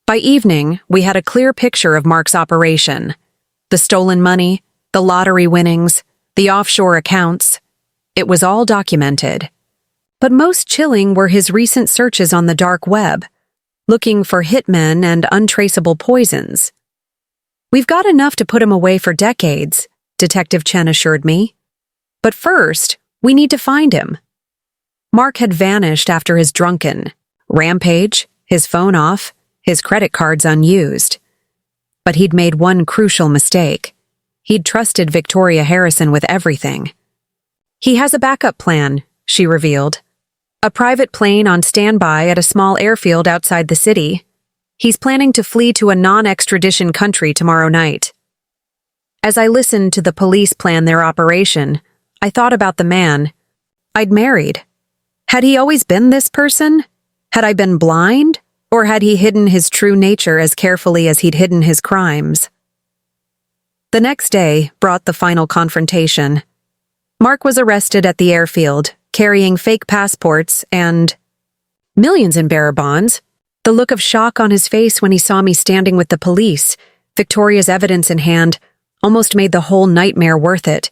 By evening, we had a clear picture of Mark's operation. The stolen money, the lottery winnings, the offshore accounts. It was all documented. But most chilling were his recent searches on the dark web, looking for hitmen and untraceable poisons. "We've got enough to put him away for decades," Detective Chen assured me. "But first, we need to find him." Mark had vanished after his drunken rampage, his phone off, his credit cards unused. But he'd made one crucial mistake. He'd trusted Victoria Harrison with everything. "He has a backup plan," she revealed. "A private plane on standby at a small airfield outside the city. He's planning to flee to a non-extradition country tomorrow night." As I listened to the police plan their operation, I thought about the man I'd married. Had he always been this person? Had I been blind? Or had he hidden his true nature as carefully as he'd hidden his crimes? The next day brought the final confrontation. Mark was arrested at the airfield, carrying fake passports and millions in bearer bonds. The look of shock on his face when he saw me standing with the police, Victoria's evidence in hand almost made the whole nightmare worth it.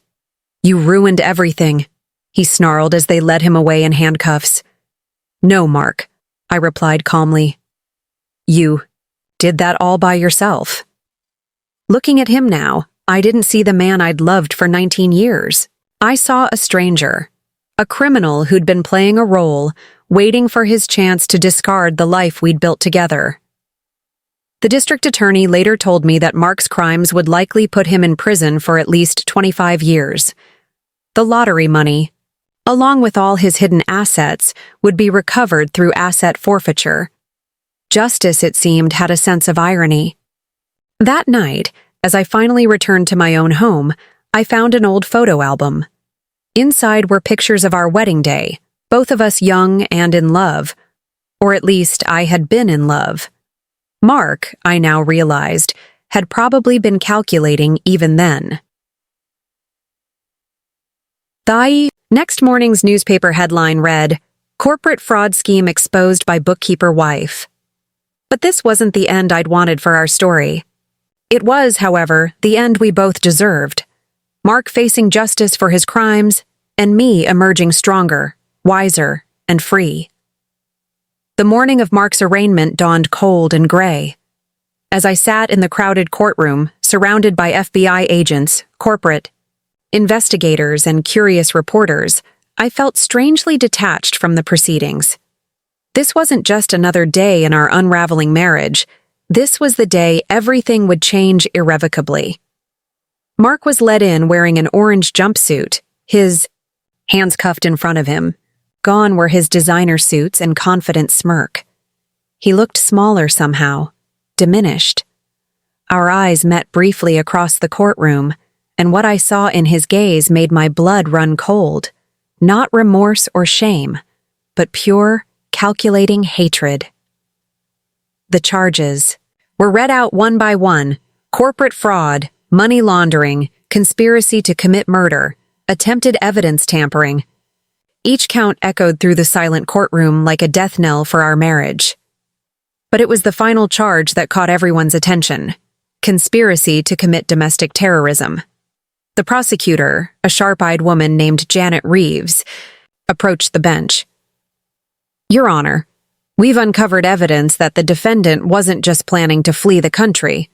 "You ruined everything," he snarled as they led him away in handcuffs. "No, Mark," I replied calmly. "You did that all by yourself." Looking at him now, I didn't see the man I'd loved for 19 years. I saw a stranger, a criminal who'd been playing a role, waiting for his chance to discard the life we'd built together. The district attorney later told me that Mark's crimes would likely put him in prison for at least 25 years. The lottery money, along with all his hidden assets, would be recovered through asset forfeiture. Justice, it seemed, had a sense of irony. That night, as I finally returned to my own home, I found an old photo album. Inside were pictures of our wedding day, both of us young and in love. Or at least I had been in love. Mark, I now realized, had probably been calculating even then. The next morning's newspaper headline read, "Corporate Fraud Scheme Exposed by Bookkeeper Wife." But this wasn't the end I'd wanted for our story. It was, however, the end we both deserved. Mark facing justice for his crimes, and me emerging stronger, wiser, and free. The morning of Mark's arraignment dawned cold and gray. As I sat in the crowded courtroom, surrounded by FBI agents, corporate investigators, and curious reporters, I felt strangely detached from the proceedings. This wasn't just another day in our unraveling marriage. This was the day everything would change irrevocably. Mark was led in wearing an orange jumpsuit, his hands cuffed in front of him. Gone were his designer suits and confident smirk. He looked smaller somehow, diminished. Our eyes met briefly across the courtroom, and what I saw in his gaze made my blood run cold. Not remorse or shame, but pure, calculating hatred. The charges were read out one by one: corporate fraud, money laundering, conspiracy to commit murder, attempted evidence tampering. Each count echoed through the silent courtroom like a death knell for our marriage. But it was the final charge that caught everyone's attention: conspiracy to commit domestic terrorism. The prosecutor, a sharp-eyed woman named Janet Reeves, approached the bench. "Your Honor, we've uncovered evidence that the defendant wasn't just planning to flee the country.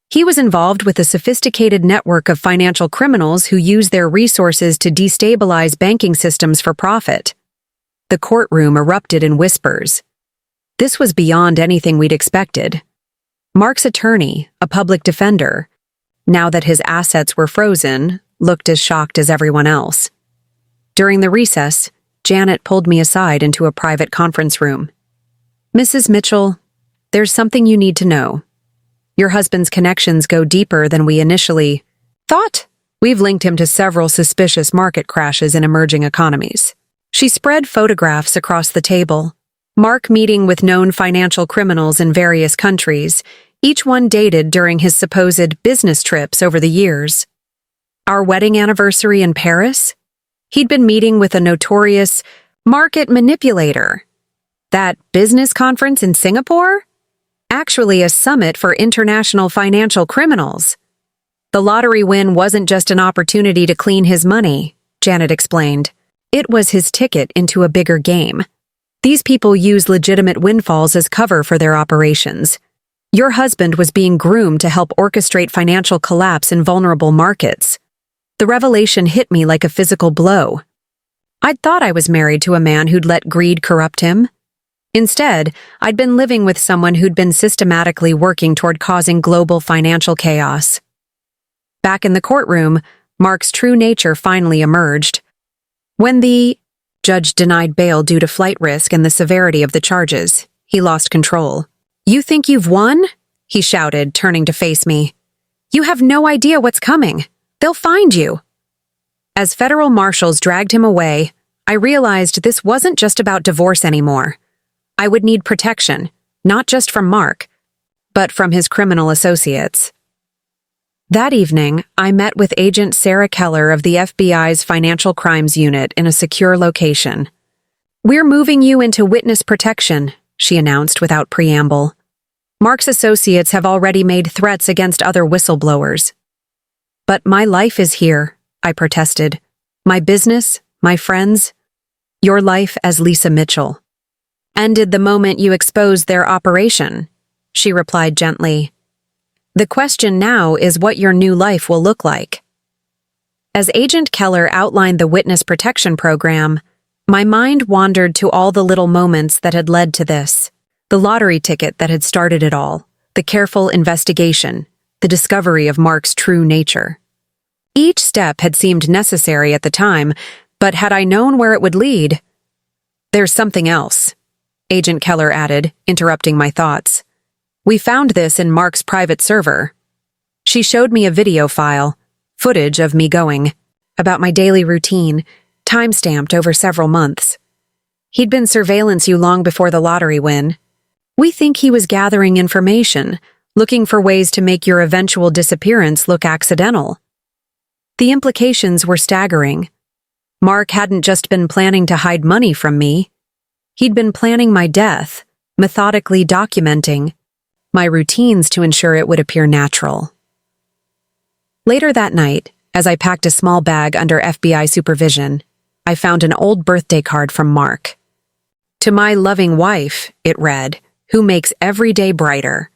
He was involved with a sophisticated network of financial criminals who use their resources to destabilize banking systems for profit." The courtroom erupted in whispers. This was beyond anything we'd expected. Mark's attorney, a public defender, now that his assets were frozen, looked as shocked as everyone else. During the recess, Janet pulled me aside into a private conference room. "Mrs. Mitchell, there's something you need to know. Your husband's connections go deeper than we initially thought. We've linked him to several suspicious market crashes in emerging economies." She spread photographs across the table. Mark meeting with known financial criminals in various countries, each one dated during his supposed business trips over the years. Our wedding anniversary in Paris? He'd been meeting with a notorious market manipulator. That business conference in Singapore? Actually a summit for international financial criminals. The lottery win wasn't just an opportunity to clean his money, Janet explained. It was his ticket into a bigger game. These people use legitimate windfalls as cover for their operations. Your husband was being groomed to help orchestrate financial collapse in vulnerable markets. The revelation hit me like a physical blow. I'd thought I was married to a man who'd let greed corrupt him. Instead, I'd been living with someone who'd been systematically working toward causing global financial chaos. Back in the courtroom, Mark's true nature finally emerged. When the judge denied bail due to flight risk and the severity of the charges, he lost control. "You think you've won?" he shouted, turning to face me. "You have no idea what's coming. They'll find you." As federal marshals dragged him away, I realized this wasn't just about divorce anymore. I would need protection, not just from Mark, but from his criminal associates. That evening, I met with Agent Sarah Keller of the FBI's Financial Crimes Unit in a secure location. "We're moving you into witness protection," she announced without preamble. Mark's associates have already made threats against other whistleblowers. But my life is here, I protested. My business, my friends, your life as Lisa Mitchell. Ended the moment you exposed their operation, she replied gently. The question now is what your new life will look like. As Agent Keller outlined the witness protection program, my mind wandered to all the little moments that had led to this. The lottery ticket that had started it all, the careful investigation, the discovery of Mark's true nature. Each step had seemed necessary at the time, but had I known where it would lead... There's something else, Agent Keller added, interrupting my thoughts. We found this in Mark's private server. She showed me a video file, footage of me going, about my daily routine, time-stamped over several months. He'd been surveillance you long before the lottery win. We think he was gathering information, looking for ways to make your eventual disappearance look accidental. The implications were staggering. Mark hadn't just been planning to hide money from me. He'd been planning my death, methodically documenting my routines to ensure it would appear natural. Later that night, as I packed a small bag under FBI supervision, I found an old birthday card from Mark. To my loving wife, it read, who makes every day brighter.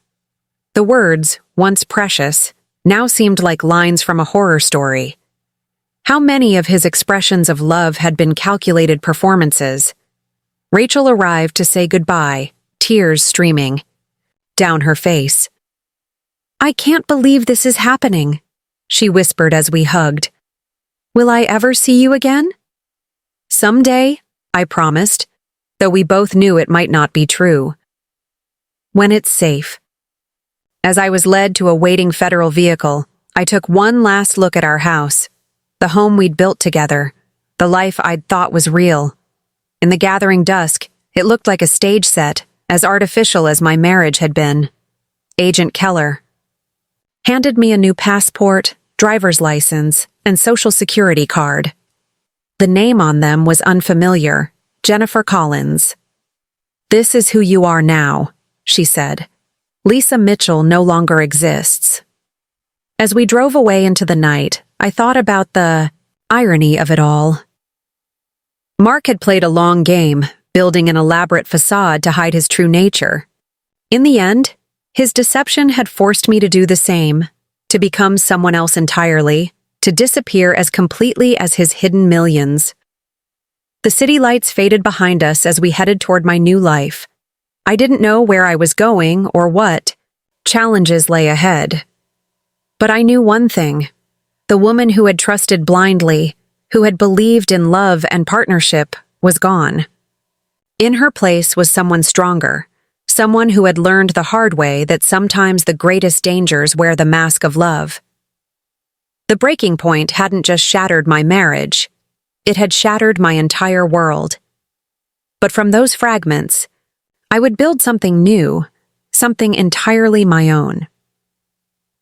The words, once precious, now seemed like lines from a horror story. How many of his expressions of love had been calculated performances? Rachel arrived to say goodbye, tears streaming down her face. I can't believe this is happening, she whispered as we hugged. Will I ever see you again? Someday, I promised, though we both knew it might not be true. When it's safe. As I was led to a waiting federal vehicle, I took one last look at our house, the home we'd built together, the life I'd thought was real. In the gathering dusk, it looked like a stage set, as artificial as my marriage had been. Agent Keller handed me a new passport, driver's license, and social security card. The name on them was unfamiliar, Jennifer Collins. This is who you are now, she said. Lisa Mitchell no longer exists. As we drove away into the night, I thought about the irony of it all. Mark had played a long game, building an elaborate facade to hide his true nature. In the end, his deception had forced me to do the same, to become someone else entirely, to disappear as completely as his hidden millions. The city lights faded behind us as we headed toward my new life. I didn't know where I was going or what challenges lay ahead. But I knew one thing. The woman who had trusted blindly, who had believed in love and partnership, was gone. In her place was someone stronger, someone who had learned the hard way that sometimes the greatest dangers wear the mask of love. The breaking point hadn't just shattered my marriage, it had shattered my entire world. But from those fragments, I would build something new, something entirely my own.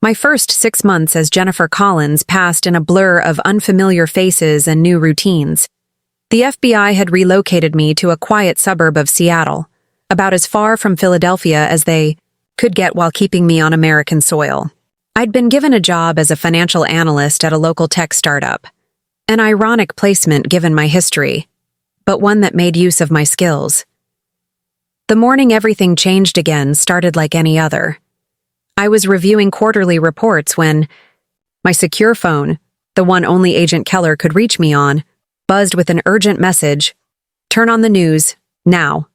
My first 6 months as Jennifer Collins passed in a blur of unfamiliar faces and new routines. The FBI had relocated me to a quiet suburb of Seattle, about as far from Philadelphia as they could get while keeping me on American soil. I'd been given a job as a financial analyst at a local tech startup, an ironic placement given my history, but one that made use of my skills. The morning everything changed again started like any other. I was reviewing quarterly reports when my secure phone, the one only Agent Keller could reach me on, buzzed with an urgent message, "Turn on the news, now."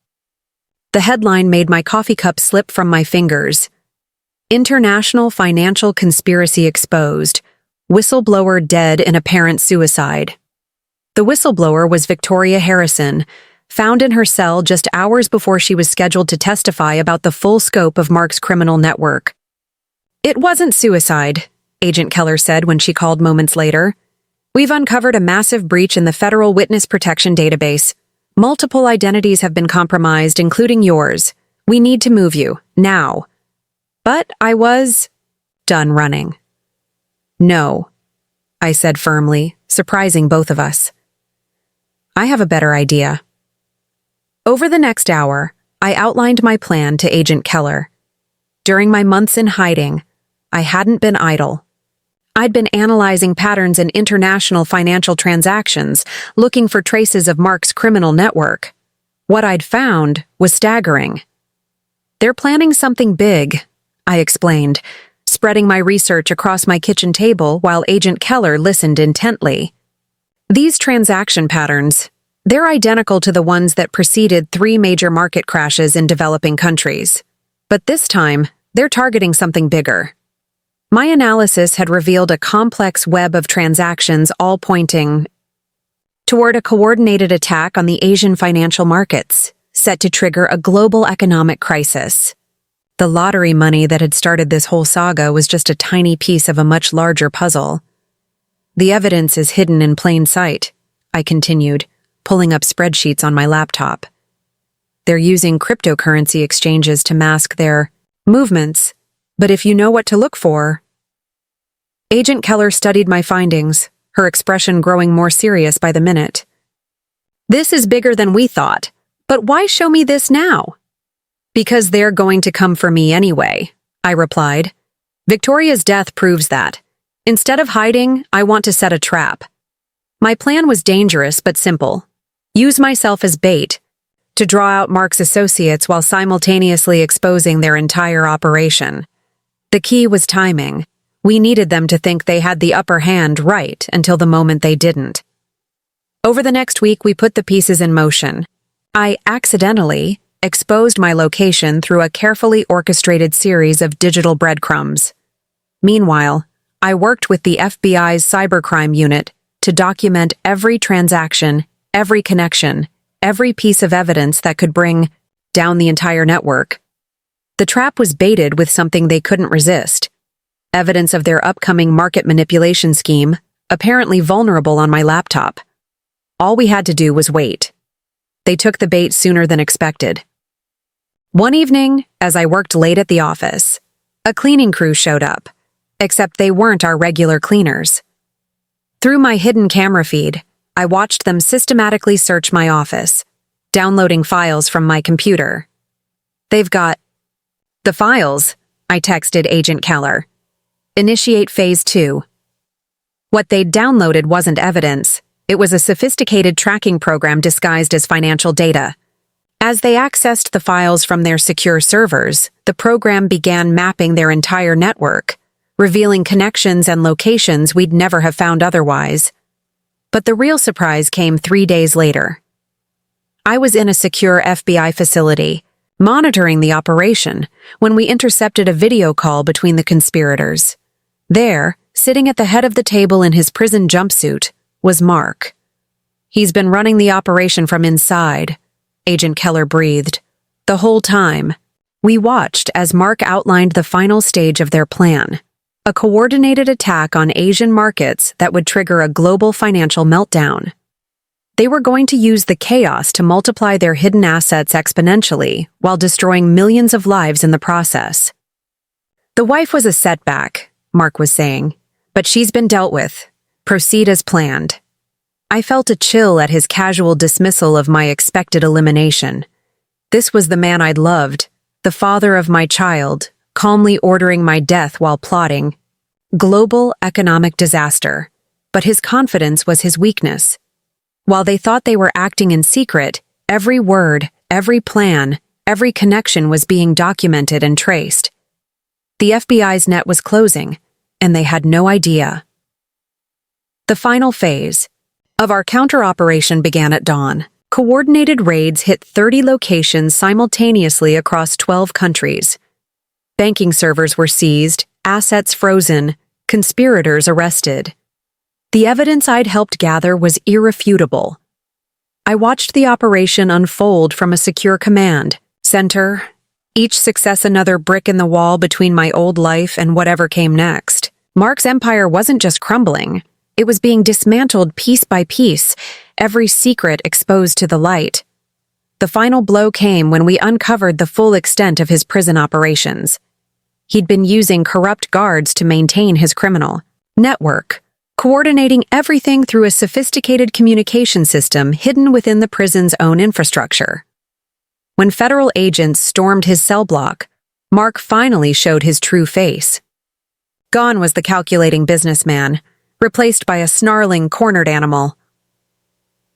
The headline made my coffee cup slip from my fingers. International Financial Conspiracy Exposed. Whistleblower dead in apparent suicide. The whistleblower was Victoria Harrison, found in her cell just hours before she was scheduled to testify about the full scope of Mark's criminal network. It wasn't suicide, Agent Keller said when she called moments later. We've uncovered a massive breach in the federal witness protection database. Multiple identities have been compromised, including yours. We need to move you, now. But I was done running. No, I said firmly, surprising both of us. I have a better idea. Over the next hour, I outlined my plan to Agent Keller. During my months in hiding, I hadn't been idle. I'd been analyzing patterns in international financial transactions, looking for traces of Mark's criminal network. What I'd found was staggering. "They're planning something big," I explained, spreading my research across my kitchen table while Agent Keller listened intently. "These transaction patterns, they're identical to the ones that preceded 3 major market crashes in developing countries. But this time, they're targeting something bigger." My analysis had revealed a complex web of transactions all pointing toward a coordinated attack on the Asian financial markets, set to trigger a global economic crisis. The lottery money that had started this whole saga was just a tiny piece of a much larger puzzle. "The evidence is hidden in plain sight," I continued, pulling up spreadsheets on my laptop. "They're using cryptocurrency exchanges to mask their movements, but if you know what to look for..." Agent Keller studied my findings, her expression growing more serious by the minute. "This is bigger than we thought, but why show me this now?" "Because they're going to come for me anyway," I replied. "Victoria's death proves that. Instead of hiding, I want to set a trap." My plan was dangerous but simple. Use myself as bait, to draw out Mark's associates while simultaneously exposing their entire operation. The key was timing. We needed them to think they had the upper hand right until the moment they didn't. Over the next week, we put the pieces in motion. I accidentally exposed my location through a carefully orchestrated series of digital breadcrumbs. Meanwhile, I worked with the FBI's cybercrime unit to document every transaction, every connection, every piece of evidence that could bring down the entire network. The trap was baited with something they couldn't resist: evidence of their upcoming market manipulation scheme, apparently vulnerable on my laptop. All we had to do was wait. They took the bait sooner than expected. One evening, as I worked late at the office, a cleaning crew showed up, except they weren't our regular cleaners. Through my hidden camera feed, I watched them systematically search my office, downloading files from my computer. "They've got..." "The files," I texted Agent Keller. "Initiate Phase 2. What they'd downloaded wasn't evidence. It was a sophisticated tracking program disguised as financial data. As they accessed the files from their secure servers, the program began mapping their entire network, revealing connections and locations we'd never have found otherwise. But the real surprise came 3 days later. I was in a secure FBI facility, monitoring the operation, when we intercepted a video call between the conspirators. There, sitting at the head of the table in his prison jumpsuit, was Mark. "He's been running the operation from inside," Agent Keller breathed. The whole time, we watched as Mark outlined the final stage of their plan: a coordinated attack on Asian markets that would trigger a global financial meltdown. They were going to use the chaos to multiply their hidden assets exponentially while destroying millions of lives in the process. "The wife was a setback," Mark was saying, "but she's been dealt with. Proceed as planned." I felt a chill at his casual dismissal of my expected elimination. This was the man I'd loved, the father of my child, calmly ordering my death while plotting. Global economic disaster. But his confidence was his weakness. While they thought they were acting in secret, every word, every plan, every connection was being documented and traced. The FBI's net was closing, and they had no idea. The final phase of our counter-operation began at dawn. Coordinated raids hit 30 locations simultaneously across 12 countries. Banking servers were seized, assets frozen, conspirators arrested. The evidence I'd helped gather was irrefutable. I watched the operation unfold from a secure command center, each success another brick in the wall between my old life and whatever came next. Mark's empire wasn't just crumbling. It was being dismantled piece by piece, every secret exposed to the light. The final blow came when we uncovered the full extent of his prison operations. He'd been using corrupt guards to maintain his criminal network, coordinating everything through a sophisticated communication system hidden within the prison's own infrastructure. When federal agents stormed his cell block, Mark finally showed his true face. Gone was the calculating businessman, replaced by a snarling, cornered animal.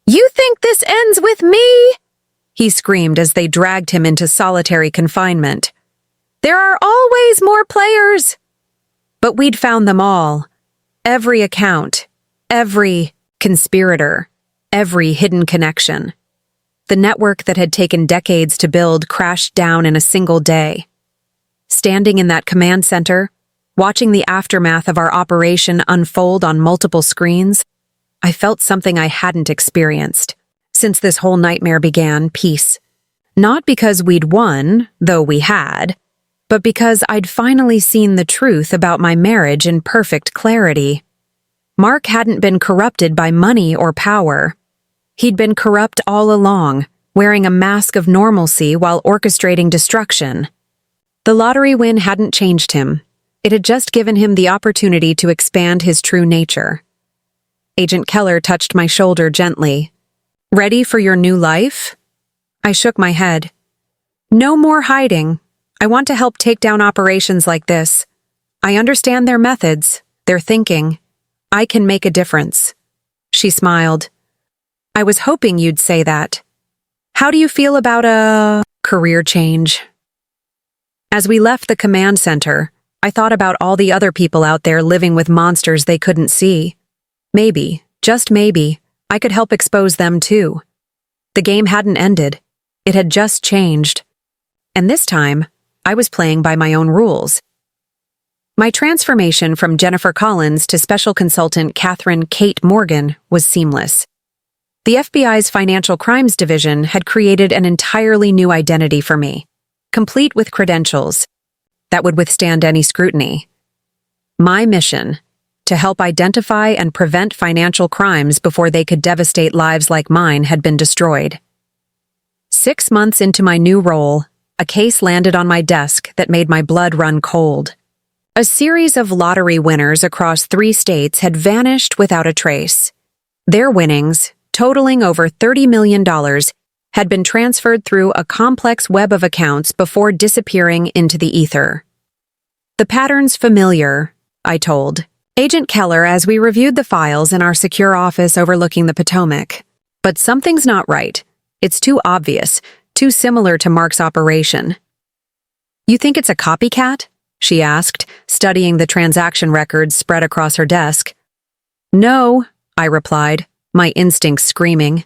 "You think this ends with me?" he screamed as they dragged him into solitary confinement. "There are always more players." But we'd found them all. Every account, every conspirator, every hidden connection. The network that had taken decades to build crashed down in a single day. Standing in that command center, watching the aftermath of our operation unfold on multiple screens, I felt something I hadn't experienced since this whole nightmare began: peace. Not because we'd won, though we had, but because I'd finally seen the truth about my marriage in perfect clarity. Mark hadn't been corrupted by money or power. He'd been corrupt all along, wearing a mask of normalcy while orchestrating destruction. The lottery win hadn't changed him. It had just given him the opportunity to expand his true nature. Agent Keller touched my shoulder gently. "Ready for your new life?" I shook my head. "No more hiding. I want to help take down operations like this. I understand their methods, their thinking. I can make a difference." She smiled. "I was hoping you'd say that. How do you feel about a career change?" As we left the command center, I thought about all the other people out there living with monsters they couldn't see. Maybe, just maybe, I could help expose them too. The game hadn't ended. It had just changed. And this time, I was playing by my own rules. My transformation from Jennifer Collins to Special Consultant Catherine Kate Morgan was seamless. The FBI's Financial Crimes Division had created an entirely new identity for me, complete with credentials that would withstand any scrutiny. My mission: to help identify and prevent financial crimes before they could devastate lives like mine, had been destroyed. 6 months into my new role, a case landed on my desk that made my blood run cold. A series of lottery winners across 3 states had vanished without a trace. Their winnings, totaling over $30 million, had been transferred through a complex web of accounts before disappearing into the ether. "The pattern's familiar," I told Agent Keller as we reviewed the files in our secure office overlooking the Potomac. "But something's not right. It's too obvious, too similar to Mark's operation." "You think it's a copycat?" she asked, studying the transaction records spread across her desk. "No," I replied, my instincts screaming.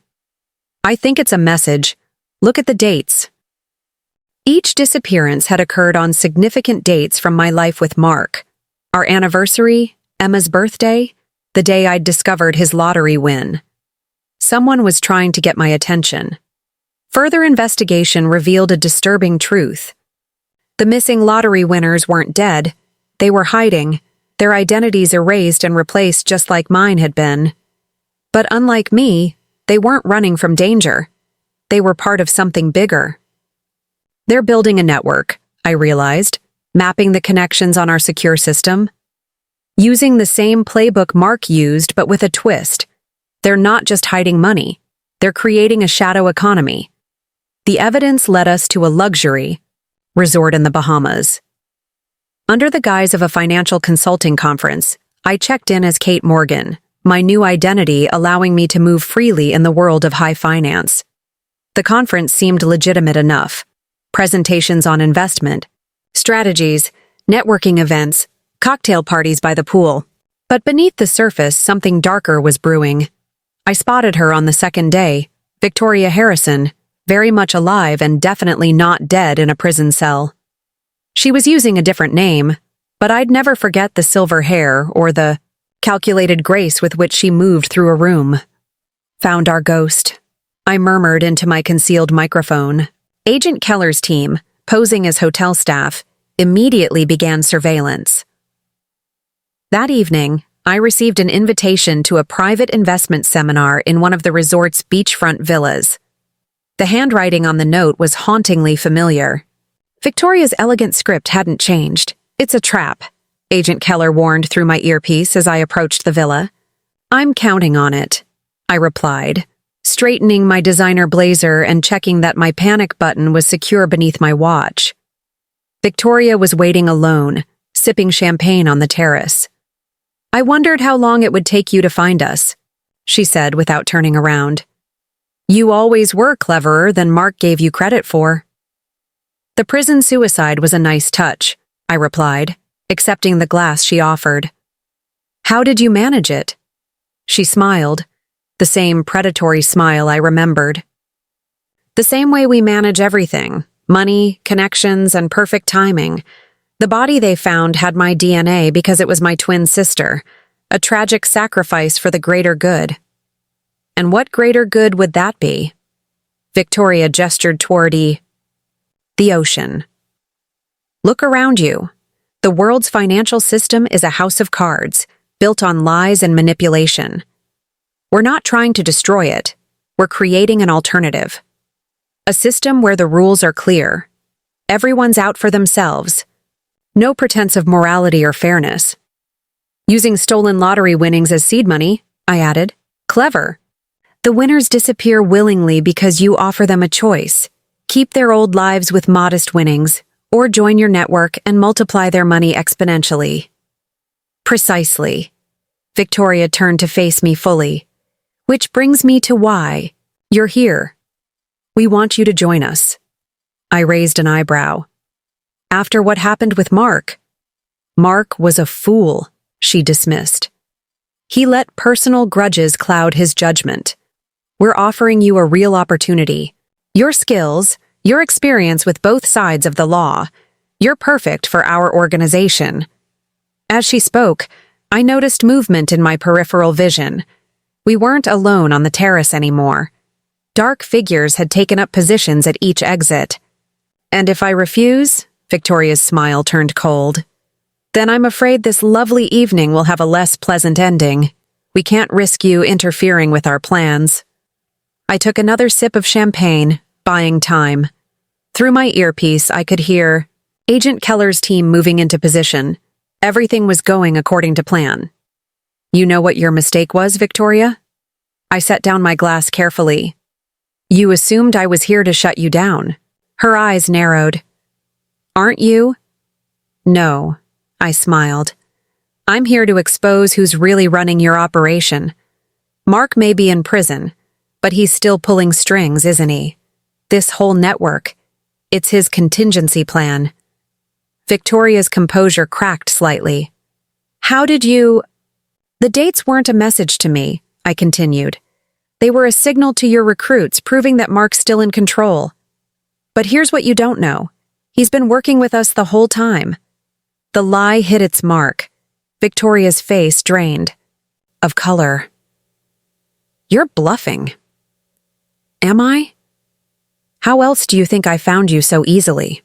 "I think it's a message. Look at the dates." Each disappearance had occurred on significant dates from my life with Mark: our anniversary, Emma's birthday, the day I'd discovered his lottery win. Someone was trying to get my attention. Further investigation revealed a disturbing truth. The missing lottery winners weren't dead. They were hiding, their identities erased and replaced just like mine had been. But unlike me, they weren't running from danger. They were part of something bigger. "They're building a network," I realized, mapping the connections on our secure system. Using the same playbook Mark used, but with a twist. They're not just hiding money. They're creating a shadow economy. The evidence led us to a luxury resort in the Bahamas. Under the guise of a financial consulting conference, I checked in as Kate Morgan, my new identity allowing me to move freely in the world of high finance. The conference seemed legitimate enough. Presentations on investment, strategies, networking events, cocktail parties by the pool. But beneath the surface, something darker was brewing. I spotted her on the second day, Victoria Harrison, very much alive and definitely not dead in a prison cell. She was using a different name, but I'd never forget the silver hair or the calculated grace with which she moved through a room. "Found our ghost," I murmured into my concealed microphone. Agent Keller's team, posing as hotel staff, immediately began surveillance. That evening, I received an invitation to a private investment seminar in one of the resort's beachfront villas. The handwriting on the note was hauntingly familiar. Victoria's elegant script hadn't changed. "It's a trap," Agent Keller warned through my earpiece as I approached the villa. "I'm counting on it," I replied, straightening my designer blazer and checking that my panic button was secure beneath my watch. Victoria was waiting alone, sipping champagne on the terrace. "I wondered how long it would take you to find us," she said without turning around. "You always were cleverer than Mark gave you credit for." "The prison suicide was a nice touch," I replied, accepting the glass she offered. "How did you manage it?" She smiled, the same predatory smile I remembered. "The same way we manage everything: money, connections, and perfect timing. The body they found had my DNA because it was my twin sister, a tragic sacrifice for the greater good." "And what greater good would that be?" Victoria gestured toward the ocean. "Look around you. The world's financial system is a house of cards, built on lies and manipulation. We're not trying to destroy it. We're creating an alternative. A system where the rules are clear. Everyone's out for themselves. No pretense of morality or fairness." "Using stolen lottery winnings as seed money," I added. "Clever. The winners disappear willingly because you offer them a choice. Keep their old lives with modest winnings, or join your network and multiply their money exponentially." "Precisely." Victoria turned to face me fully. "Which brings me to why you're here. We want you to join us." I raised an eyebrow. "After what happened with Mark?" "Mark was a fool," she dismissed. "He let personal grudges cloud his judgment. We're offering you a real opportunity. Your skills, your experience with both sides of the law, you're perfect for our organization." As she spoke, I noticed movement in my peripheral vision. We weren't alone on the terrace anymore. Dark figures had taken up positions at each exit. "And if I refuse," Victoria's smile turned cold, "then I'm afraid this lovely evening will have a less pleasant ending. We can't risk you interfering with our plans." I took another sip of champagne, buying time. Through my earpiece, I could hear Agent Keller's team moving into position. Everything was going according to plan. "You know what your mistake was, Victoria?" I set down my glass carefully. "You assumed I was here to shut you down." Her eyes narrowed. "Aren't you?" "No," I smiled. "I'm here to expose who's really running your operation. Mark may be in prison, but he's still pulling strings, isn't he? This whole network, it's his contingency plan." Victoria's composure cracked slightly. "How did you—" "The dates weren't a message to me," I continued. "They were a signal to your recruits, proving that Mark's still in control. But here's what you don't know. He's been working with us the whole time." The lie hit its mark. Victoria's face drained of color. "You're bluffing." "Am I? How else do you think I found you so easily?"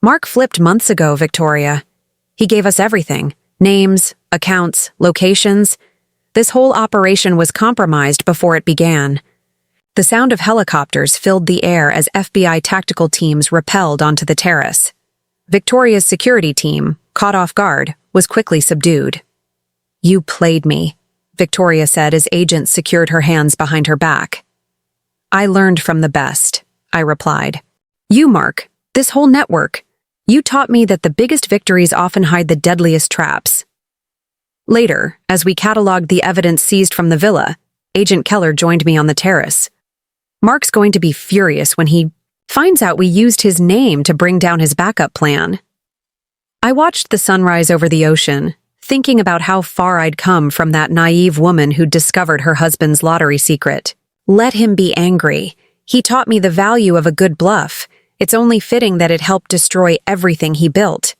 "Mark flipped months ago, Victoria. He gave us everything: names, accounts, locations. This whole operation was compromised before it began." The sound of helicopters filled the air as FBI tactical teams rappelled onto the terrace. Victoria's security team, caught off guard, was quickly subdued. "You played me," Victoria said as agents secured her hands behind her back. "I learned from the best," I replied. "You, Mark, this whole network. You taught me that the biggest victories often hide the deadliest traps." Later, as we cataloged the evidence seized from the villa, Agent Keller joined me on the terrace. "Mark's going to be furious when he finds out we used his name to bring down his backup plan." I watched the sunrise over the ocean, thinking about how far I'd come from that naive woman who'd discovered her husband's lottery secret. Let him be angry. He taught me the value of a good bluff. It's only fitting that it helped destroy everything he built.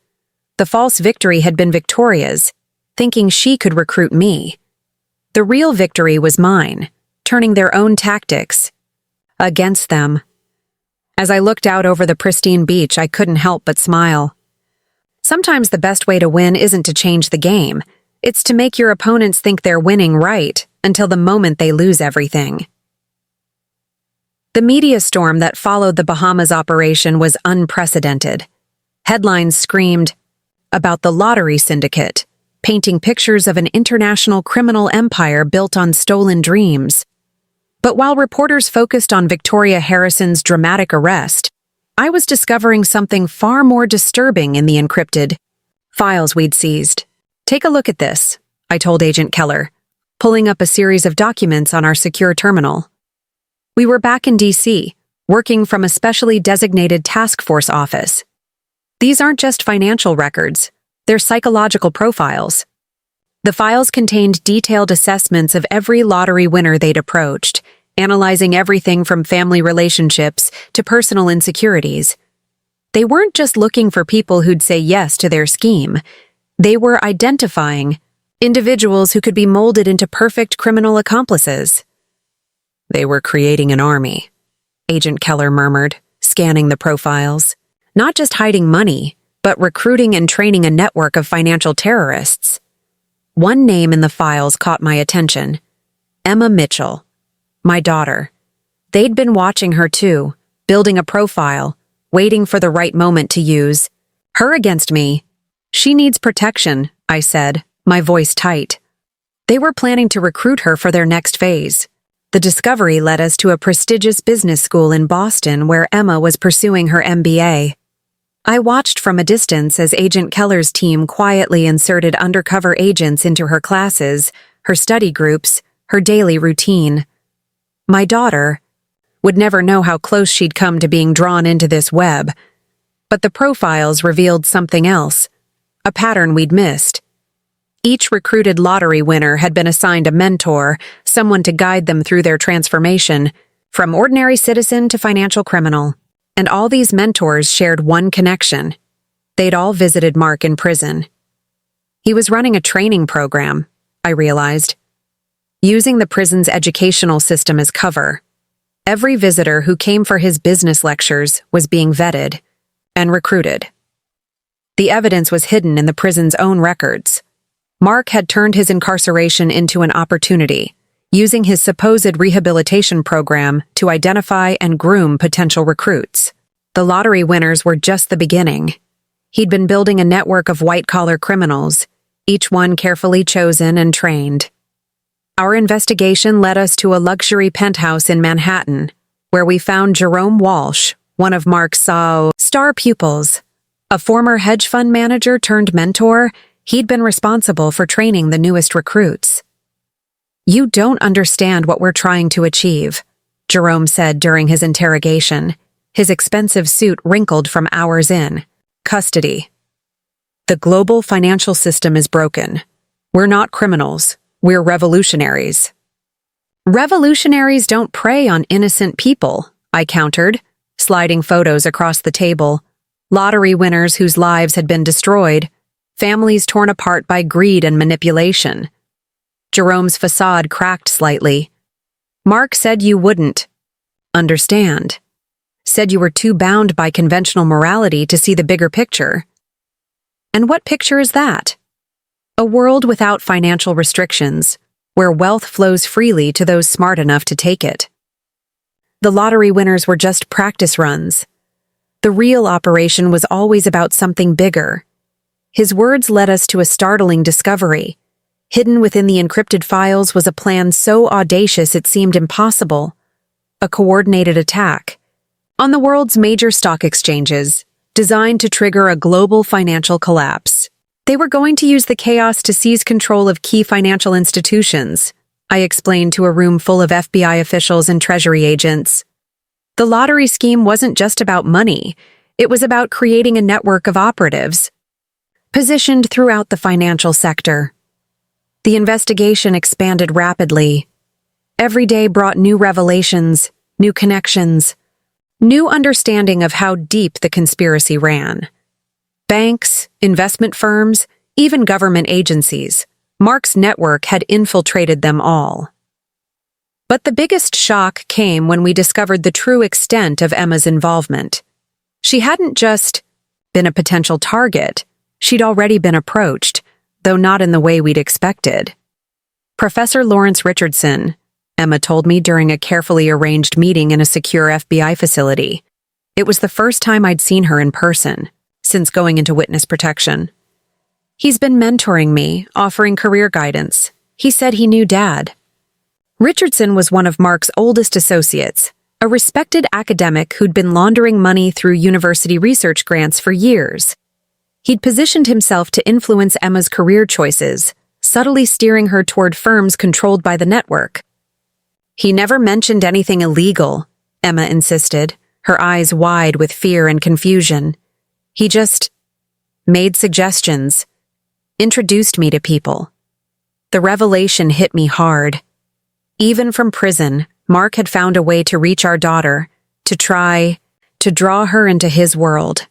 The false victory had been Victoria's, thinking she could recruit me. The real victory was mine, turning their own tactics against them. As I looked out over the pristine beach, I couldn't help but smile. Sometimes the best way to win isn't to change the game. It's to make your opponents think they're winning right until the moment they lose everything. The media storm that followed the Bahamas operation was unprecedented. Headlines screamed about the lottery syndicate, painting pictures of an international criminal empire built on stolen dreams. But while reporters focused on Victoria Harrison's dramatic arrest, I was discovering something far more disturbing in the encrypted files we'd seized. Take a look at this, I told Agent Keller, pulling up a series of documents on our secure terminal. We were back in D.C., working from a specially designated task force office. These aren't just financial records, they're psychological profiles. The files contained detailed assessments of every lottery winner they'd approached, analyzing everything from family relationships to personal insecurities. They weren't just looking for people who'd say yes to their scheme. They were identifying individuals who could be molded into perfect criminal accomplices. They were creating an army, Agent Keller murmured, scanning the profiles. Not just hiding money, but recruiting and training a network of financial terrorists. One name in the files caught my attention. Emma Mitchell, my daughter. They'd been watching her too, building a profile, waiting for the right moment to use. Her against me. She needs protection, I said, my voice tight. They were planning to recruit her for their next phase. The discovery led us to a prestigious business school in Boston where Emma was pursuing her MBA. I watched from a distance as Agent Keller's team quietly inserted undercover agents into her classes, her study groups, her daily routine. My daughter would never know how close she'd come to being drawn into this web. But the profiles revealed something else, a pattern we'd missed. Each recruited lottery winner had been assigned a mentor, someone to guide them through their transformation, from ordinary citizen to financial criminal. And all these mentors shared one connection. They'd all visited Mark in prison. He was running a training program, I realized, using the prison's educational system as cover. Every visitor who came for his business lectures was being vetted and recruited. The evidence was hidden in the prison's own records. Mark had turned his incarceration into an opportunity, using his supposed rehabilitation program to identify and groom potential recruits. The lottery winners were just the beginning. He'd been building a network of white-collar criminals, each one carefully chosen and trained. Our investigation led us to a luxury penthouse in Manhattan, where we found Jerome Walsh, one of Mark's star pupils. A former hedge fund manager turned mentor, he'd been responsible for training the newest recruits. "You don't understand what we're trying to achieve," Jerome said during his interrogation, his expensive suit wrinkled from hours in. "Custody. The global financial system is broken. We're not criminals. We're revolutionaries." "Revolutionaries don't prey on innocent people," I countered, sliding photos across the table. Lottery winners whose lives had been destroyed, families torn apart by greed and manipulation. Jerome's facade cracked slightly. "Mark said you wouldn't understand. Said you were too bound by conventional morality to see the bigger picture." "And what picture is that?" "A world without financial restrictions, where wealth flows freely to those smart enough to take it." The lottery winners were just practice runs. The real operation was always about something bigger. His words led us to a startling discovery. Hidden within the encrypted files was a plan so audacious it seemed impossible. A coordinated attack on the world's major stock exchanges, designed to trigger a global financial collapse. They were going to use the chaos to seize control of key financial institutions, I explained to a room full of FBI officials and Treasury agents. The lottery scheme wasn't just about money, it was about creating a network of operatives, positioned throughout the financial sector. The investigation expanded rapidly. Every day brought new revelations, new connections, new understanding of how deep the conspiracy ran. Banks, investment firms, even government agencies, Mark's network had infiltrated them all. But the biggest shock came when we discovered the true extent of Emma's involvement. She hadn't just been a potential target, she'd already been approached, though not in the way we'd expected. Professor Lawrence Richardson, Emma told me during a carefully arranged meeting in a secure FBI facility. It was the first time I'd seen her in person, since going into witness protection. "He's been mentoring me, offering career guidance. He said he knew Dad." Richardson was one of Mark's oldest associates, a respected academic who'd been laundering money through university research grants for years. He'd positioned himself to influence Emma's career choices, subtly steering her toward firms controlled by the network. "He never mentioned anything illegal," Emma insisted, her eyes wide with fear and confusion. "He just made suggestions, introduced me to people." The revelation hit me hard. Even from prison, Mark had found a way to reach our daughter, to try to draw her into his world.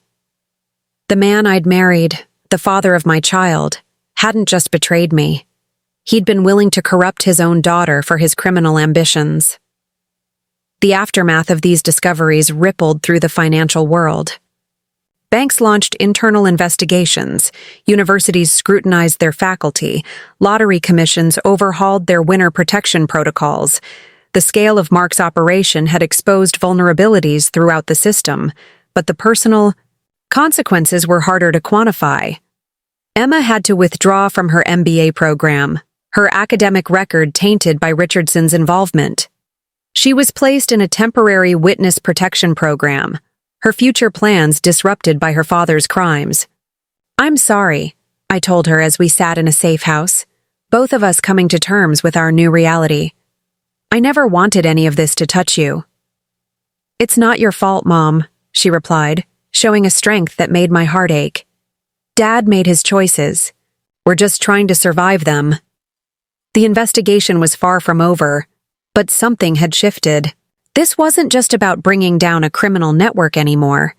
The man I'd married, the father of my child, hadn't just betrayed me. He'd been willing to corrupt his own daughter for his criminal ambitions. The aftermath of these discoveries rippled through the financial world. Banks launched internal investigations, universities scrutinized their faculty, lottery commissions overhauled their winner protection protocols. The scale of Mark's operation had exposed vulnerabilities throughout the system, but the personal consequences were harder to quantify. Emma had to withdraw from her MBA program, her academic record tainted by Richardson's involvement. She was placed in a temporary witness protection program, her future plans disrupted by her father's crimes. "I'm sorry," I told her as we sat in a safe house, both of us coming to terms with our new reality. "I never wanted any of this to touch you." "It's not your fault, Mom," she replied, showing a strength that made my heart ache. "Dad made his choices. We're just trying to survive them." The investigation was far from over, but something had shifted. This wasn't just about bringing down a criminal network anymore.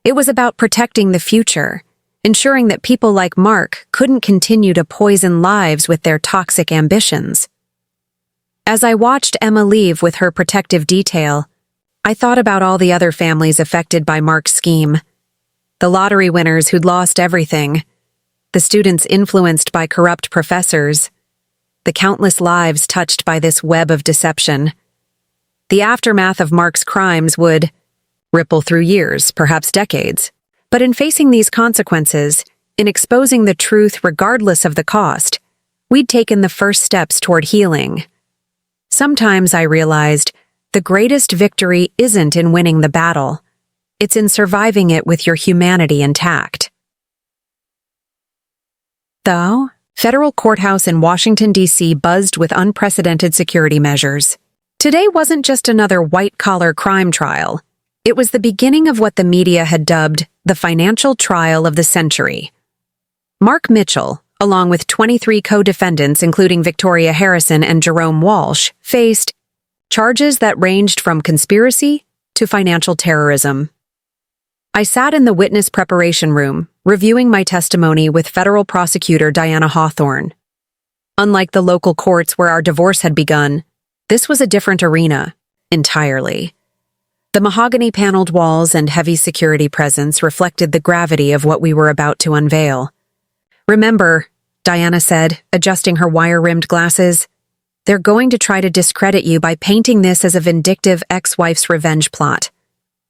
It was about protecting the future, ensuring that people like Mark couldn't continue to poison lives with their toxic ambitions. As I watched Emma leave with her protective detail, I thought about all the other families affected by Mark's scheme. The lottery winners who'd lost everything, the students influenced by corrupt professors, the countless lives touched by this web of deception. The aftermath of Mark's crimes would ripple through years, perhaps decades. But in facing these consequences, in exposing the truth regardless of the cost, we'd taken the first steps toward healing. Sometimes I realized the greatest victory isn't in winning the battle. It's in surviving it with your humanity intact. The federal courthouse in Washington, D.C. buzzed with unprecedented security measures. Today wasn't just another white-collar crime trial. It was the beginning of what the media had dubbed the financial trial of the century. Mark Mitchell, along with 23 co-defendants including Victoria Harrison and Jerome Walsh, faced charges that ranged from conspiracy to financial terrorism. I sat in the witness preparation room, reviewing my testimony with federal prosecutor Diana Hawthorne. Unlike the local courts where our divorce had begun, this was a different arena, entirely. The mahogany-paneled walls and heavy security presence reflected the gravity of what we were about to unveil. "Remember," Diana said, adjusting her wire-rimmed glasses, "they're going to try to discredit you by painting this as a vindictive ex-wife's revenge plot.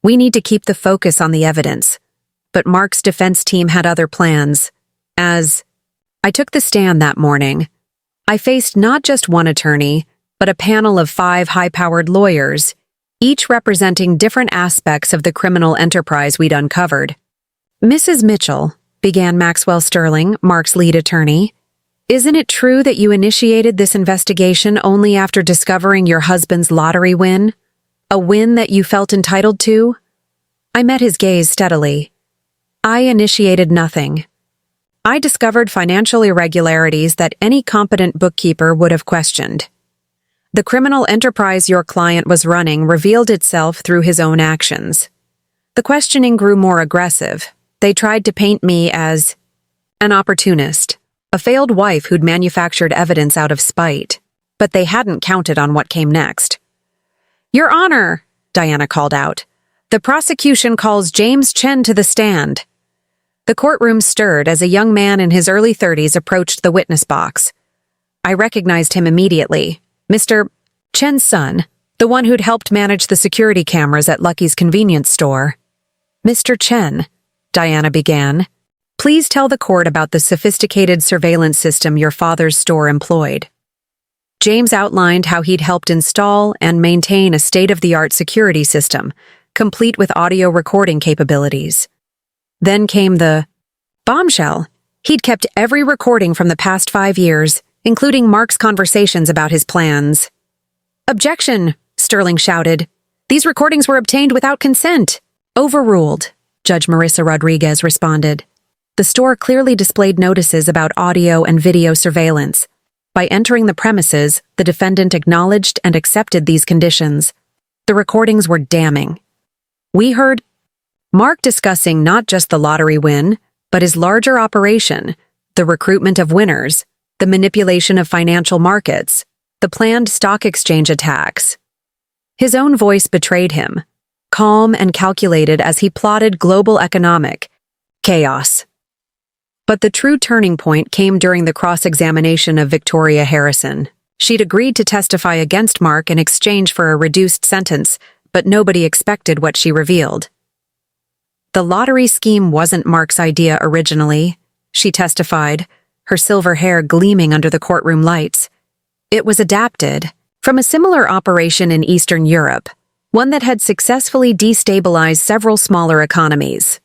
We need to keep the focus on the evidence." But Mark's defense team had other plans. As I took the stand that morning, I faced not just one attorney, but a panel of 5 high-powered lawyers, each representing different aspects of the criminal enterprise we'd uncovered. "Mrs. Mitchell," began Maxwell Sterling, Mark's lead attorney, "isn't it true that you initiated this investigation only after discovering your husband's lottery win? A win that you felt entitled to?" I met his gaze steadily. "I initiated nothing. I discovered financial irregularities that any competent bookkeeper would have questioned. The criminal enterprise your client was running revealed itself through his own actions. The questioning grew more aggressive. They tried to paint me as an opportunist, a failed wife who'd manufactured evidence out of spite, but they hadn't counted on what came next. "Your Honor," Diana called out, "the prosecution calls James Chen to the stand." The courtroom stirred as a young man in his early 30s approached the witness box. I recognized him immediately. Mr. Chen's son, the one who'd helped manage the security cameras at Lucky's convenience store. "Mr. Chen," Diana began, "please tell the court about the sophisticated surveillance system your father's store employed." James outlined how he'd helped install and maintain a state-of-the-art security system, complete with audio recording capabilities. Then came the bombshell. He'd kept every recording from the past 5 years, including Mark's conversations about his plans. "Objection!" Sterling shouted. "These recordings were obtained without consent." "Overruled," Judge Marissa Rodriguez responded. The store clearly displayed notices about audio and video surveillance. By entering the premises, the defendant acknowledged and accepted these conditions. The recordings were damning. We heard Mark discussing not just the lottery win, but his larger operation, the recruitment of winners, the manipulation of financial markets, the planned stock exchange attacks. His own voice betrayed him, calm and calculated as he plotted global economic chaos. But the true turning point came during the cross-examination of Victoria Harrison. She'd agreed to testify against Mark in exchange for a reduced sentence, but nobody expected what she revealed. The lottery scheme wasn't Mark's idea originally, she testified, her silver hair gleaming under the courtroom lights. It was adapted from a similar operation in Eastern Europe, one that had successfully destabilized several smaller economies.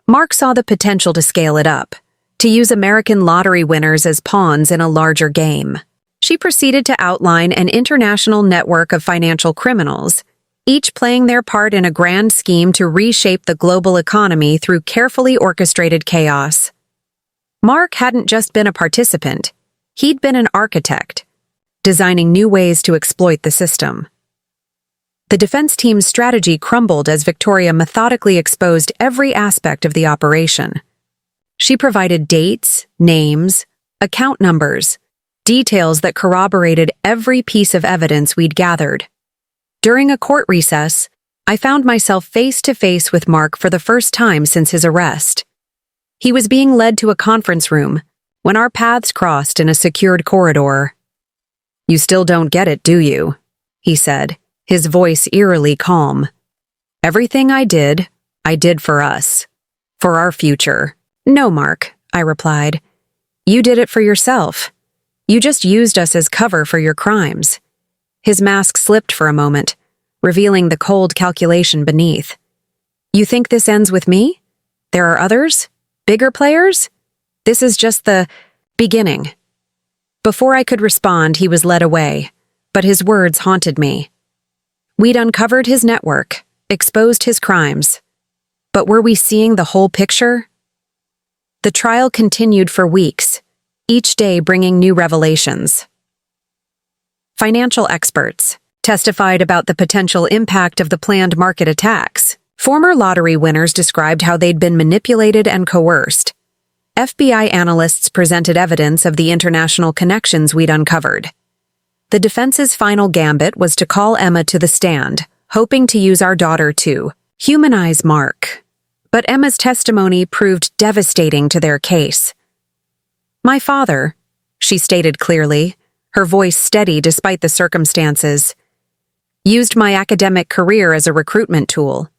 Mark saw the potential to scale it up, to use American lottery winners as pawns in a larger game. She proceeded to outline an international network of financial criminals, each playing their part in a grand scheme to reshape the global economy through carefully orchestrated chaos. Mark hadn't just been a participant, he'd been an architect, designing new ways to exploit the system. The defense team's strategy crumbled as Victoria methodically exposed every aspect of the operation. She provided dates, names, account numbers, details that corroborated every piece of evidence we'd gathered. During a court recess, I found myself face to face with Mark for the first time since his arrest. He was being led to a conference room when our paths crossed in a secured corridor. "You still don't get it, do you?" he said, his voice eerily calm. "Everything I did for us. For our future." "No, Mark," I replied. "You did it for yourself. You just used us as cover for your crimes." His mask slipped for a moment, revealing the cold calculation beneath. "You think this ends with me? There are others? Bigger players? This is just the beginning." Before I could respond, he was led away, but his words haunted me. We'd uncovered his network, exposed his crimes. But were we seeing the whole picture? The trial continued for weeks, each day bringing new revelations. Financial experts testified about the potential impact of the planned market attacks. Former lottery winners described how they'd been manipulated and coerced. FBI analysts presented evidence of the international connections we'd uncovered. The defense's final gambit was to call Emma to the stand, hoping to use our daughter to humanize Mark. But Emma's testimony proved devastating to their case. "My father," she stated clearly, her voice steady despite the circumstances, "used my academic career as a recruitment tool.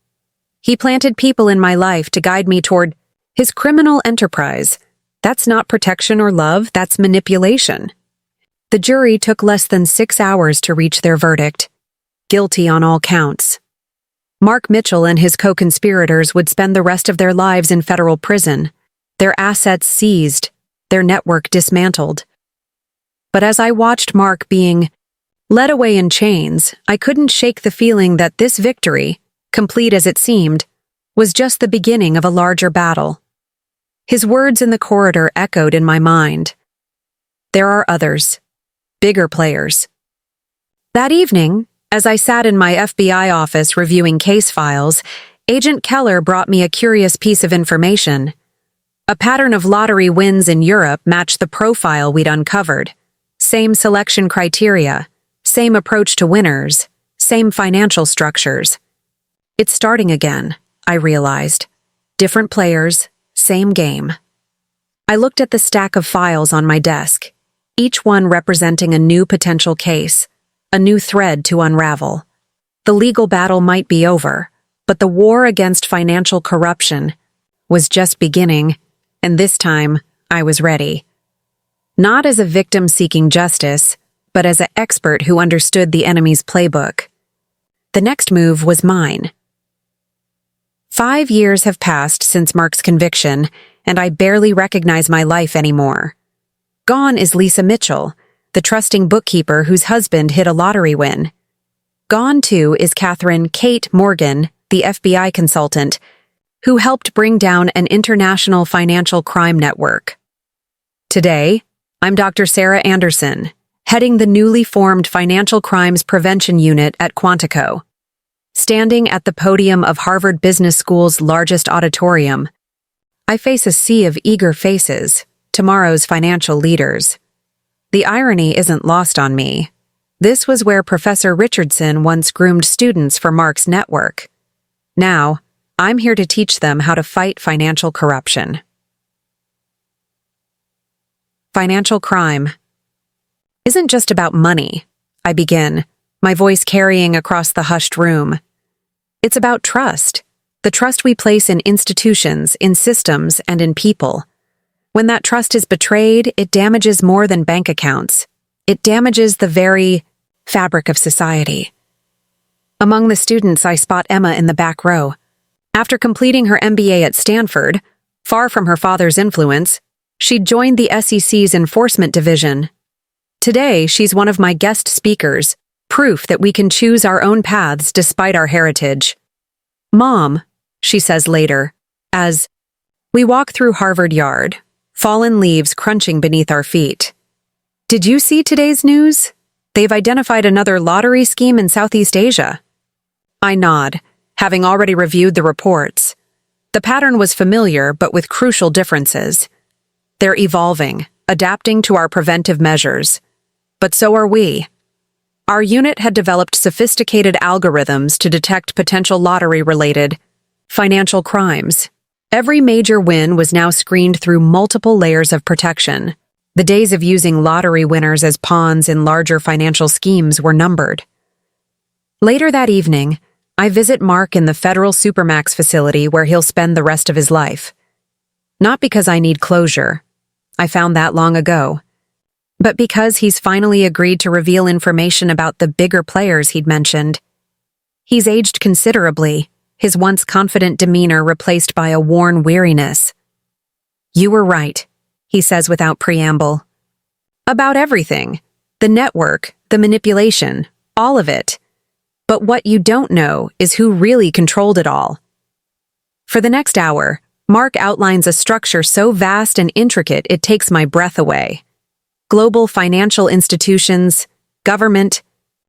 He planted people in my life to guide me toward his criminal enterprise. That's not protection or love, that's manipulation." The jury took less than 6 hours to reach their verdict. Guilty on all counts. Mark Mitchell and his co-conspirators would spend the rest of their lives in federal prison, their assets seized, their network dismantled. But as I watched Mark being led away in chains, I couldn't shake the feeling that this victory, complete as it seemed, was just the beginning of a larger battle. His words in the corridor echoed in my mind. There are others, bigger players. That evening, as I sat in my FBI office reviewing case files, Agent Keller brought me a curious piece of information. A pattern of lottery wins in Europe matched the profile we'd uncovered. Same selection criteria, same approach to winners, same financial structures. It's starting again, I realized. Different players, same game. I looked at the stack of files on my desk, each one representing a new potential case, a new thread to unravel. The legal battle might be over, but the war against financial corruption was just beginning, and this time I was ready. Not as a victim seeking justice, but as an expert who understood the enemy's playbook. The next move was mine. 5 years have passed since Mark's conviction, and I barely recognize my life anymore. Gone is Lisa Mitchell, the trusting bookkeeper whose husband hit a lottery win. Gone, too, is Kate Morgan, the FBI consultant, who helped bring down an international financial crime network. Today, I'm Dr. Sarah Anderson, heading the newly formed Financial Crimes Prevention Unit at Quantico. Standing at the podium of Harvard Business School's largest auditorium, I face a sea of eager faces, tomorrow's financial leaders. The irony isn't lost on me. This was where Professor Richardson once groomed students for Mark's network. Now, I'm here to teach them how to fight financial corruption. Financial crime isn't just about money, I begin, my voice carrying across the hushed room. It's about trust, the trust we place in institutions, in systems, and in people. When that trust is betrayed, it damages more than bank accounts. It damages the very fabric of society. Among the students, I spot Emma in the back row. After completing her MBA at Stanford, far from her father's influence, she'd joined the SEC's Enforcement Division. Today, she's one of my guest speakers, proof that we can choose our own paths despite our heritage. "Mom," she says later, as we walk through Harvard Yard, fallen leaves crunching beneath our feet. "Did you see today's news? They've identified another lottery scheme in Southeast Asia." I nod, having already reviewed the reports. The pattern was familiar, but with crucial differences. They're evolving, adapting to our preventive measures. But so are we. Our unit had developed sophisticated algorithms to detect potential lottery-related financial crimes. Every major win was now screened through multiple layers of protection. The days of using lottery winners as pawns in larger financial schemes were numbered. Later that evening, I visit Mark in the federal Supermax facility where he'll spend the rest of his life. Not because I need closure. I found that long ago. But because he's finally agreed to reveal information about the bigger players he'd mentioned. He's aged considerably, his once confident demeanor replaced by a worn weariness. "You were right," he says without preamble. "About everything. The network, the manipulation, all of it. But what you don't know is who really controlled it all." For the next hour, Mark outlines a structure so vast and intricate it takes my breath away. Global financial institutions, government,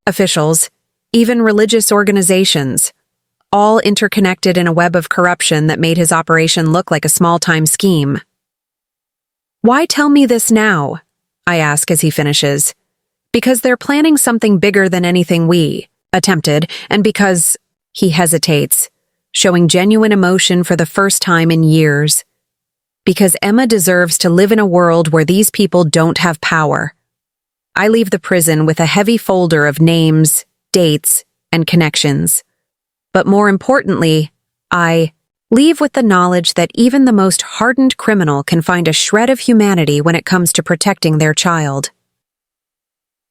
officials, even religious organizations, all interconnected in a web of corruption that made his operation look like a small-time scheme. "Why tell me this now?" I ask as he finishes. "Because they're planning something bigger than anything we attempted, and because," he hesitates, showing genuine emotion for the first time in years. "Because Emma deserves to live in a world where these people don't have power." I leave the prison with a heavy folder of names, dates, and connections. But more importantly, I leave with the knowledge that even the most hardened criminal can find a shred of humanity when it comes to protecting their child.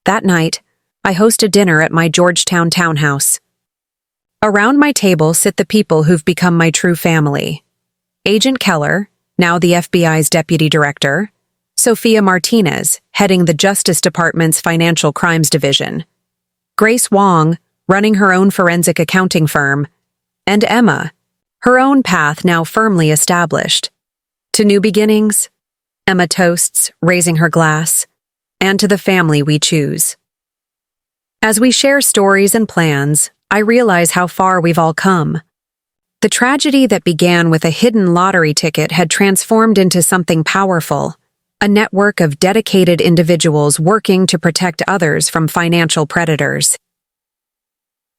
That night, I host a dinner at my Georgetown townhouse. Around my table sit the people who've become my true family. Agent Keller, now the FBI's deputy director, Sophia Martinez, heading the Justice Department's Financial Crimes Division, Grace Wong, running her own forensic accounting firm, and Emma, her own path now firmly established. To new beginnings, Emma toasts, raising her glass, and to the family we choose. As we share stories and plans, I realize how far we've all come. The tragedy that began with a hidden lottery ticket had transformed into something powerful, a network of dedicated individuals working to protect others from financial predators.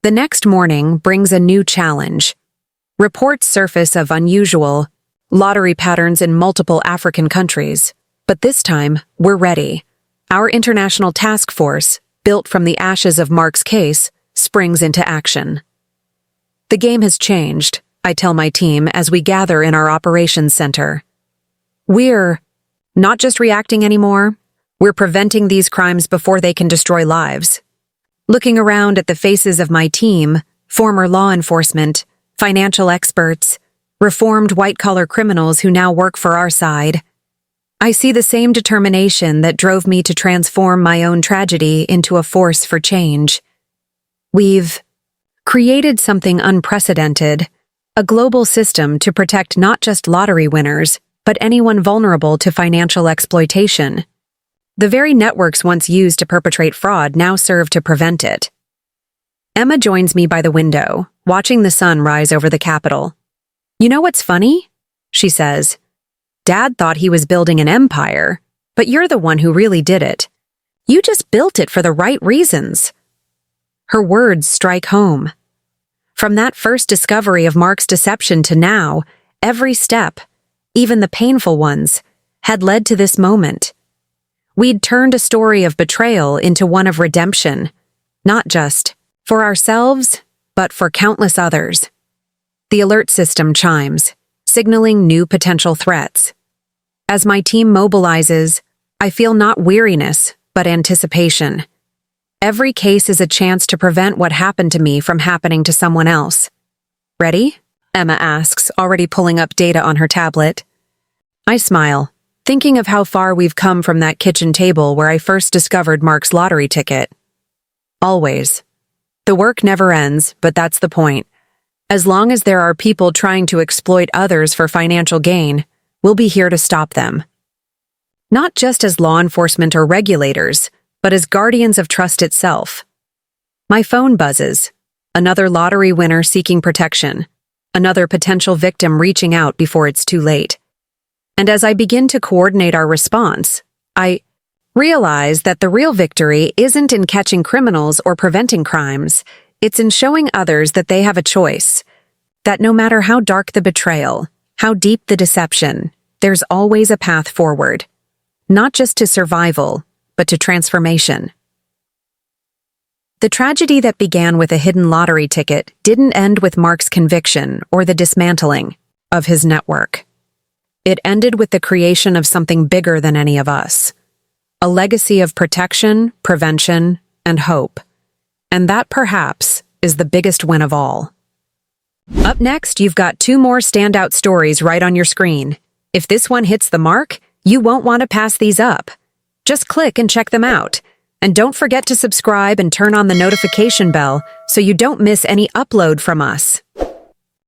The next morning brings a new challenge. Reports surface of unusual lottery patterns in multiple African countries, but this time, we're ready. Our international task force, built from the ashes of Mark's case, springs into action. The game has changed, I tell my team as we gather in our operations center. We're not just reacting anymore, We're preventing these crimes before they can destroy lives. Looking around at the faces of my team, former law enforcement, financial experts, reformed white-collar criminals who now work for our side, I see the same determination that drove me to transform my own tragedy into a force for change. We've created something unprecedented, a global system to protect not just lottery winners, but anyone vulnerable to financial exploitation. The very networks once used to perpetrate fraud now serve to prevent it. Emma joins me by the window, watching the sun rise over the Capitol. "You know what's funny?" she says. "Dad thought he was building an empire, but you're the one who really did it. You just built it for the right reasons." Her words strike home. From that first discovery of Mark's deception to now, every step, even the painful ones, had led to this moment. We'd turned a story of betrayal into one of redemption, not just for ourselves, but for countless others. The alert system chimes, signaling new potential threats. As my team mobilizes, I feel not weariness, but anticipation. Every case is a chance to prevent what happened to me from happening to someone else. "Ready?" Emma asks, already pulling up data on her tablet. I smile, thinking of how far we've come from that kitchen table where I first discovered Mark's lottery ticket. Always. The work never ends, but that's the point. As long as there are people trying to exploit others for financial gain, we'll be here to stop them. Not just as law enforcement or regulators, but as guardians of trust itself. My phone buzzes. Another lottery winner seeking protection. Another potential victim reaching out before it's too late. And as I begin to coordinate our response, I realize that the real victory isn't in catching criminals or preventing crimes. It's in showing others that they have a choice. That no matter how dark the betrayal, how deep the deception, there's always a path forward. Not just to survival, but to transformation. The tragedy that began with a hidden lottery ticket didn't end with Mark's conviction or the dismantling of his network. It ended with the creation of something bigger than any of us. A legacy of protection, prevention, and hope. And that, perhaps, is the biggest win of all. Up next, you've got 2 more standout stories right on your screen. If this one hits the mark, you won't want to pass these up. Just click and check them out. And don't forget to subscribe and turn on the notification bell so you don't miss any upload from us.